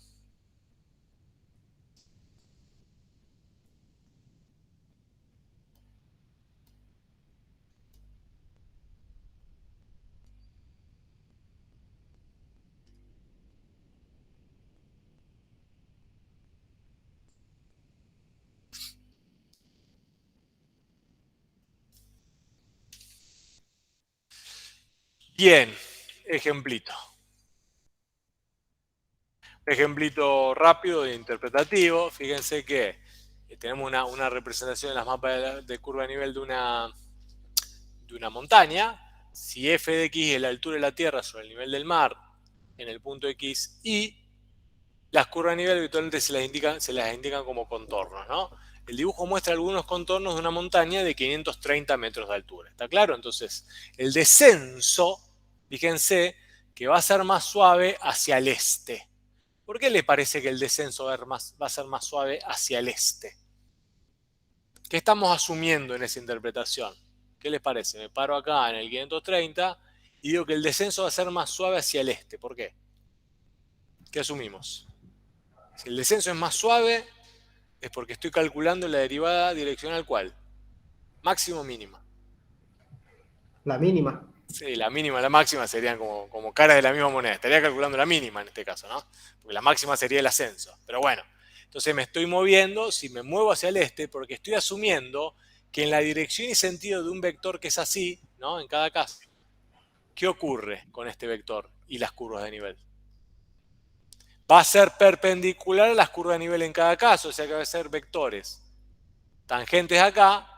Bien, ejemplito. Ejemplito rápido e interpretativo. Fíjense que tenemos una representación en las mapas de curva de nivel de una montaña. Si f de x es la altura de la Tierra sobre el nivel del mar en el punto x, y las curvas de nivel habitualmente se las indican como contornos, ¿no? El dibujo muestra algunos contornos de una montaña de 530 metros de altura. ¿Está claro? Entonces, el descenso, fíjense, que va a ser más suave hacia el este. ¿Por qué le parece que el descenso va a ser más suave hacia el este? ¿Qué estamos asumiendo en esa interpretación? ¿Qué les parece? Me paro acá en el 530 y digo que el descenso va a ser más suave hacia el este. ¿Por qué? ¿Qué asumimos? Si el descenso es más suave, es porque estoy calculando la derivada direccional ¿cuál? Máxima o mínima. La mínima. Sí, la mínima y la máxima serían como caras de la misma moneda. Estaría calculando la mínima en este caso, ¿no? Porque la máxima sería el ascenso. Pero bueno, entonces me estoy moviendo, si me muevo hacia el este, porque estoy asumiendo que en la dirección y sentido de un vector que es así, ¿no? En cada caso, ¿qué ocurre con este vector y las curvas de nivel? Va a ser perpendicular a las curvas de nivel en cada caso, o sea que va a ser vectores tangentes acá,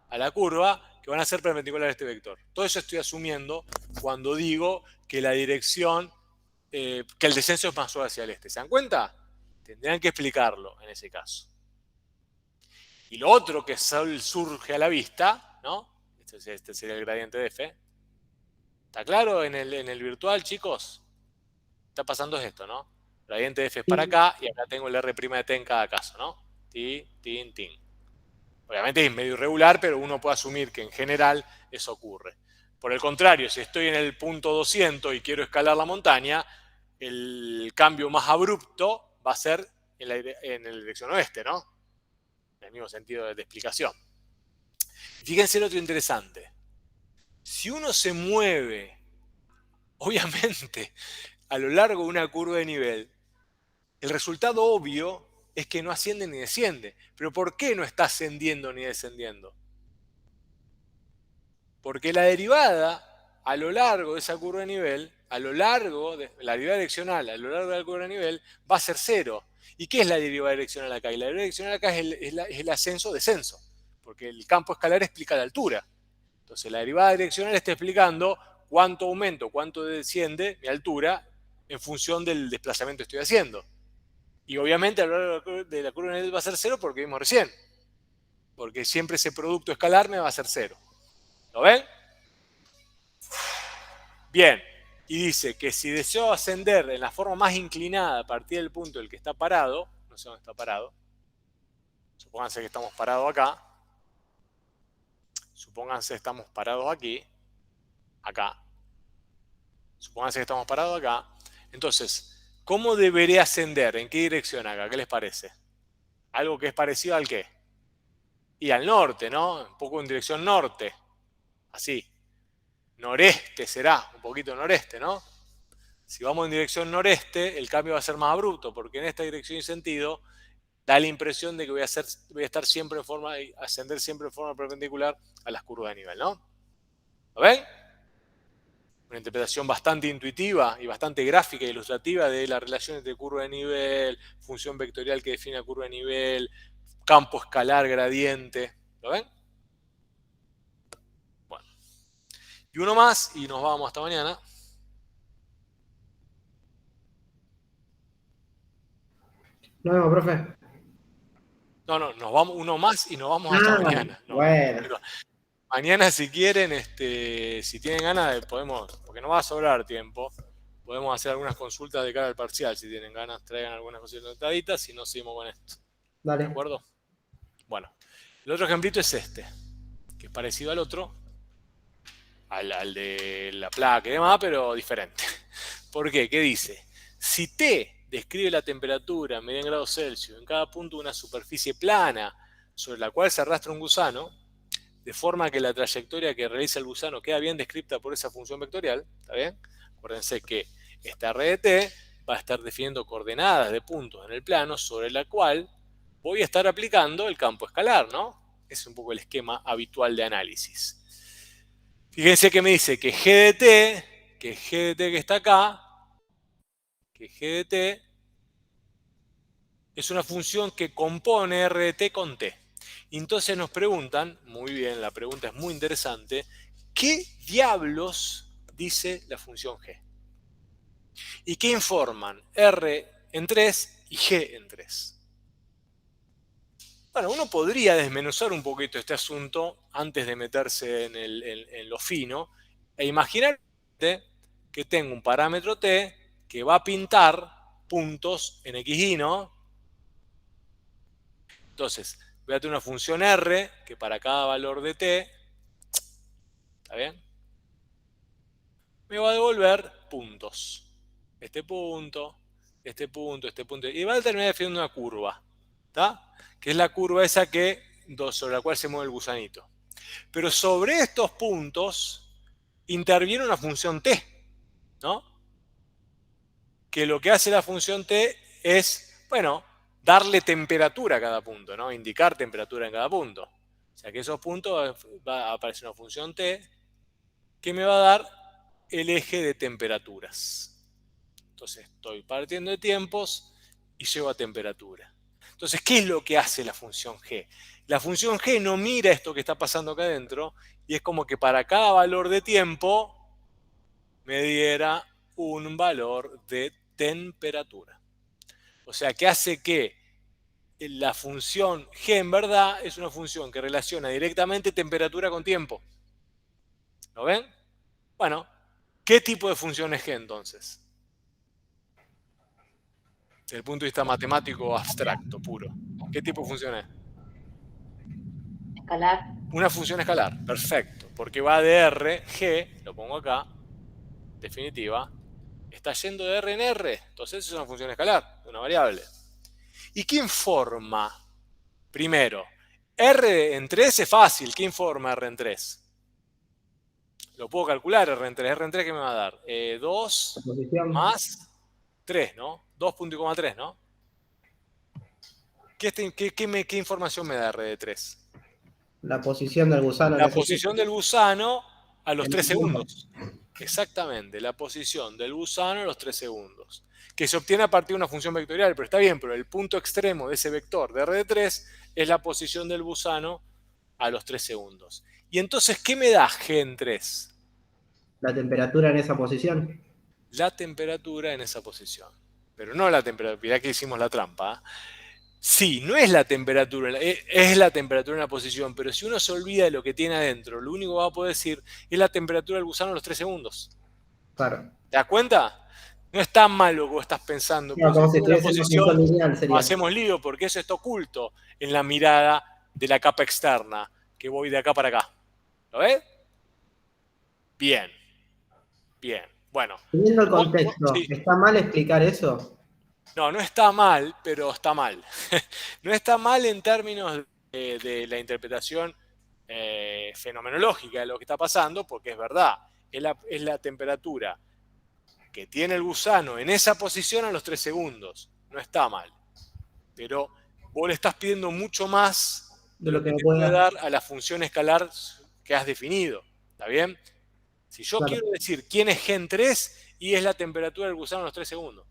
a la curva, que van a ser perpendiculares a este vector. Todo eso estoy asumiendo cuando digo que la dirección, que el descenso es más suave hacia el este. ¿Se dan cuenta? Tendrían que explicarlo en ese caso. Y lo otro que surge a la vista, ¿no? Este sería el gradiente de f. ¿Está claro en el virtual, chicos? Está pasando esto, ¿no? Gradiente de f es para acá y acá tengo el r' de t en cada caso, ¿no? Tin, tin, tin. Obviamente es medio irregular, pero uno puede asumir que en general eso ocurre. Por el contrario, si estoy en el punto 200 y quiero escalar la montaña, el cambio más abrupto va a ser en la dirección oeste, ¿no? En el mismo sentido de explicación. Fíjense lo otro interesante. Si uno se mueve, obviamente, a lo largo de una curva de nivel, el resultado obvio es que no asciende ni desciende. ¿Pero por qué no está ascendiendo ni descendiendo? Porque la derivada a lo largo de esa curva de nivel, a lo largo de la derivada direccional, a lo largo de la curva de nivel, va a ser cero. ¿Y qué es la derivada direccional acá? Y la derivada direccional acá es el ascenso-descenso, porque el campo escalar explica la altura. Entonces la derivada direccional está explicando cuánto aumento, cuánto desciende mi altura en función del desplazamiento que estoy haciendo. Y obviamente a lo largo de la curva de nivel va a ser cero porque vimos recién. Porque siempre ese producto escalar me va a ser cero. ¿Lo ven? Bien. Y dice que si deseo ascender en la forma más inclinada a partir del punto del que está parado, no sé dónde está parado, supónganse que estamos parados acá, supónganse que estamos parados aquí, acá, supónganse que estamos parados acá, entonces, ¿cómo deberé ascender? ¿En qué dirección acá? ¿Qué les parece? Algo que es parecido al qué? Y al norte, ¿no? Un poco en dirección norte, así. Noreste será, un poquito noreste, ¿no? Si vamos en dirección noreste, el cambio va a ser más abrupto, porque en esta dirección y sentido da la impresión de que voy a estar siempre ascender siempre en forma perpendicular a las curvas de nivel, ¿no? ¿Lo ven? Una interpretación bastante intuitiva y bastante gráfica e ilustrativa de la relación entre curva de nivel, función vectorial que define la curva de nivel, campo escalar, gradiente. ¿Lo ven? Bueno. Y uno más y nos vamos hasta mañana. Nos vemos, profe. No, nos vamos uno más y nos vamos hasta mañana. No, bueno. mañana si quieren, si tienen ganas, podemos, porque no va a sobrar tiempo, podemos hacer algunas consultas de cara al parcial. Si tienen ganas, traigan algunas cositas notaditas y no seguimos con esto. Dale. ¿De acuerdo? Bueno, el otro ejemplito es este, que es parecido al otro, al de la placa y demás, pero diferente. ¿Por qué? ¿Qué dice? Si T describe la temperatura en medio en grados Celsius en cada punto de una superficie plana sobre la cual se arrastra un gusano, de forma que la trayectoria que realiza el gusano queda bien descrita por esa función vectorial, ¿está bien? Acuérdense que esta red de T va a estar definiendo coordenadas de puntos en el plano sobre la cual voy a estar aplicando el campo escalar, ¿no? Ese es un poco el esquema habitual de análisis. Fíjense que me dice que G de T que g de t que está acá, que g de t es una función que compone r de t con t. Y entonces nos preguntan, muy bien, la pregunta es muy interesante, ¿qué diablos dice la función g? ¿Y qué informan r en 3 y g en 3? Bueno, uno podría desmenuzar un poquito este asunto antes de meterse en lo fino e imaginar que tengo un parámetro t que va a pintar puntos en x, y, ¿no? Entonces, voy a tener una función r que para cada valor de t, ¿está bien?, me va a devolver puntos. Este punto, este punto, este punto. Y va a terminar definiendo una curva, ¿está? Que es la curva esa sobre la cual se mueve el gusanito. Pero sobre estos puntos interviene una función t, ¿no? Que lo que hace la función t es, bueno, darle temperatura a cada punto, ¿no? Indicar temperatura en cada punto. O sea que esos puntos va a aparecer una función t que me va a dar el eje de temperaturas. Entonces estoy partiendo de tiempos y llego a temperatura. Entonces, ¿qué es lo que hace la función g? La función g no mira esto que está pasando acá adentro y es como que para cada valor de tiempo me diera un valor de temperatura. O sea, que hace que la función g en verdad es una función que relaciona directamente temperatura con tiempo. ¿Lo ven? Bueno, ¿qué tipo de función es g entonces? Desde el punto de vista matemático abstracto, puro. ¿Qué tipo de función es? Escalar. Una función escalar, perfecto. Porque va de r, g, lo pongo acá, definitiva, está yendo de r en r. Entonces es una función escalar, una variable. ¿Y qué informa? Primero, r en 3 es fácil. ¿Qué informa r en 3? Lo puedo calcular r en 3. ¿R en 3 qué me va a dar? 2 más 3, ¿no? 2,3, ¿no? ¿Qué información me da r de 3? La posición del gusano. La posición del gusano a los en 3 el tiempo. segundos. Exactamente, la posición del gusano a los 3 segundos. Que se obtiene a partir de una función vectorial, pero está bien, pero el punto extremo de ese vector de r de 3 es la posición del gusano a los 3 segundos. Y entonces, ¿qué me da g en 3? La temperatura en esa posición. La temperatura en esa posición. Pero no la temperatura, mirá que hicimos la trampa. Sí, no es la temperatura, es la temperatura en la posición, pero si uno se olvida de lo que tiene adentro, lo único que va a poder decir es la temperatura del gusano a los 3 segundos. Claro. ¿Te das cuenta? No es tan malo lo que vos estás pensando. No, como si la estuviese en una función lineal nos sería. hacemos lío porque eso está oculto en la mirada de la capa externa, que voy de acá para acá. ¿Lo ves? Bien. Bien. Bueno. Teniendo el contexto, Sí. ¿está mal explicar eso? No, no está mal, pero está mal. No está mal en términos de la interpretación fenomenológica de lo que está pasando, porque es verdad, es la temperatura que tiene el gusano en esa posición a los 3 segundos. No está mal. Pero vos le estás pidiendo mucho más de lo que te puede dar a la función escalar que has definido. ¿Está bien? Si yo quiero decir quién es gen 3 y es la temperatura del gusano a los 3 segundos.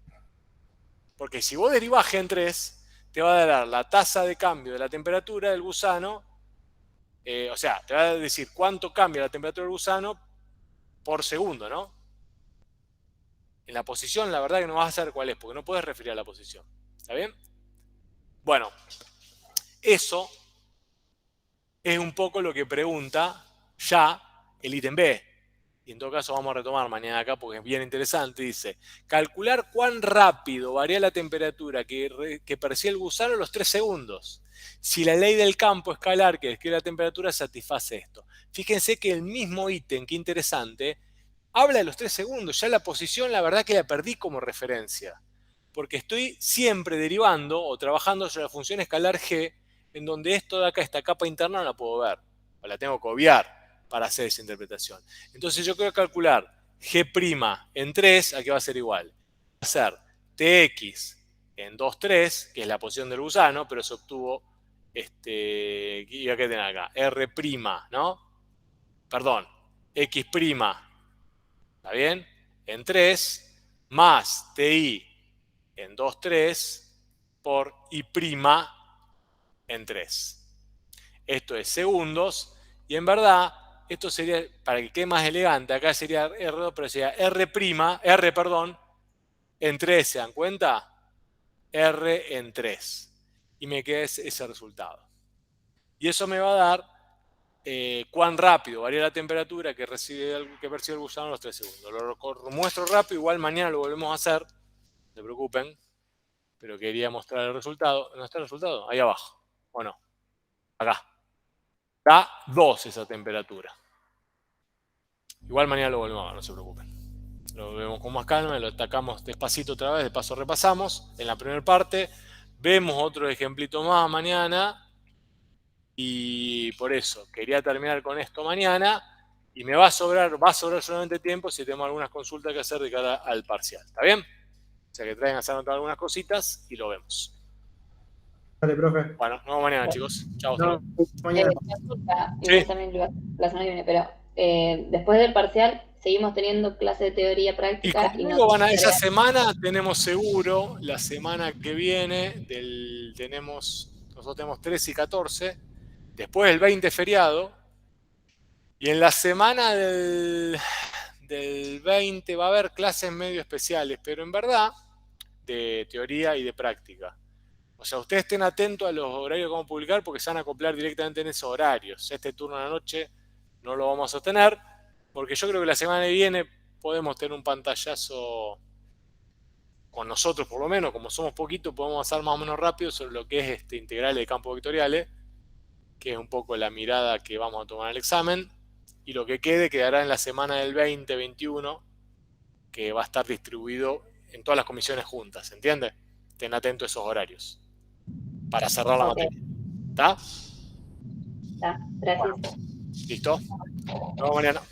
Porque si vos derivás gen 3, te va a dar la tasa de cambio de la temperatura del gusano, o sea, te va a decir cuánto cambia la temperatura del gusano por segundo, ¿no? En la posición, la verdad que no vas a saber cuál es, porque no puedes referir a la posición. ¿Está bien? Bueno, eso es un poco lo que pregunta ya el ítem B. Y en todo caso vamos a retomar mañana acá porque es bien interesante. Dice, calcular cuán rápido varía la temperatura que percibe el gusano a los 3 segundos. Si la ley del campo escalar que describe la temperatura satisface esto. Fíjense que el mismo ítem, qué interesante, habla de los 3 segundos. Ya la posición, la verdad que la perdí como referencia. Porque estoy siempre derivando o trabajando sobre la función escalar g, en donde esto de acá, esta capa interna, no la puedo ver. O la tengo que obviar para hacer esa interpretación. Entonces yo quiero calcular g' en 3, ¿a qué va a ser igual? Va a ser tx en 2, 3, que es la posición del gusano, pero se obtuvo, ¿y a qué tiene acá? R', ¿no? Perdón, x', ¿está bien? en 3 más TI en 2,3 por I' en 3. Esto es segundos y en verdad esto sería, para que quede más elegante, acá sería R2, pero sería R', perdón, en 3, ¿se dan cuenta? R en 3. Y me queda ese resultado. Y eso me va a dar cuán rápido varía la temperatura que percibe el gusano en los 3 segundos. Lo muestro rápido, igual mañana lo volvemos a hacer, no se preocupen, pero quería mostrar el resultado. ¿No está el resultado? Ahí abajo, ¿o no? Acá. Da 2 esa temperatura. Igual mañana lo volvemos a ver, no se preocupen. Lo vemos con más calma, lo atacamos despacito otra vez, de paso repasamos en la primera parte. Vemos otro ejemplito más mañana. Y por eso quería terminar con esto mañana y me va a sobrar solamente tiempo si tenemos algunas consultas que hacer de cara al parcial. ¿Está bien? O sea que traigan a anotar algunas cositas y lo vemos. Dale, profe. Bueno, nos vemos mañana, chicos. Chao. No, mañana. Igual también la semana que viene, pero después del parcial seguimos teniendo clase de teoría Y práctica. como luego van a esa semana, tenemos seguro, la semana que viene, nosotros tenemos 13 y 14, después el 20 feriado, y en la semana del 20 va a haber clases medio especiales, pero en verdad, de teoría y de práctica. O sea, ustedes estén atentos a los horarios que vamos a publicar porque se van a acoplar directamente en esos horarios. Este turno de la noche no lo vamos a tener, porque yo creo que la semana que viene podemos tener un pantallazo con nosotros, por lo menos, como somos poquitos, podemos avanzar más o menos rápido sobre lo que es integrales de campos vectoriales, que es un poco la mirada que vamos a tomar en el examen, y lo que quedará en la semana del 20-21, que va a estar distribuido en todas las comisiones juntas, ¿entiende? Estén atentos a esos horarios para cerrar la materia. ¿Está? Está, gracias. Bueno, ¿listo? Nos vemos mañana.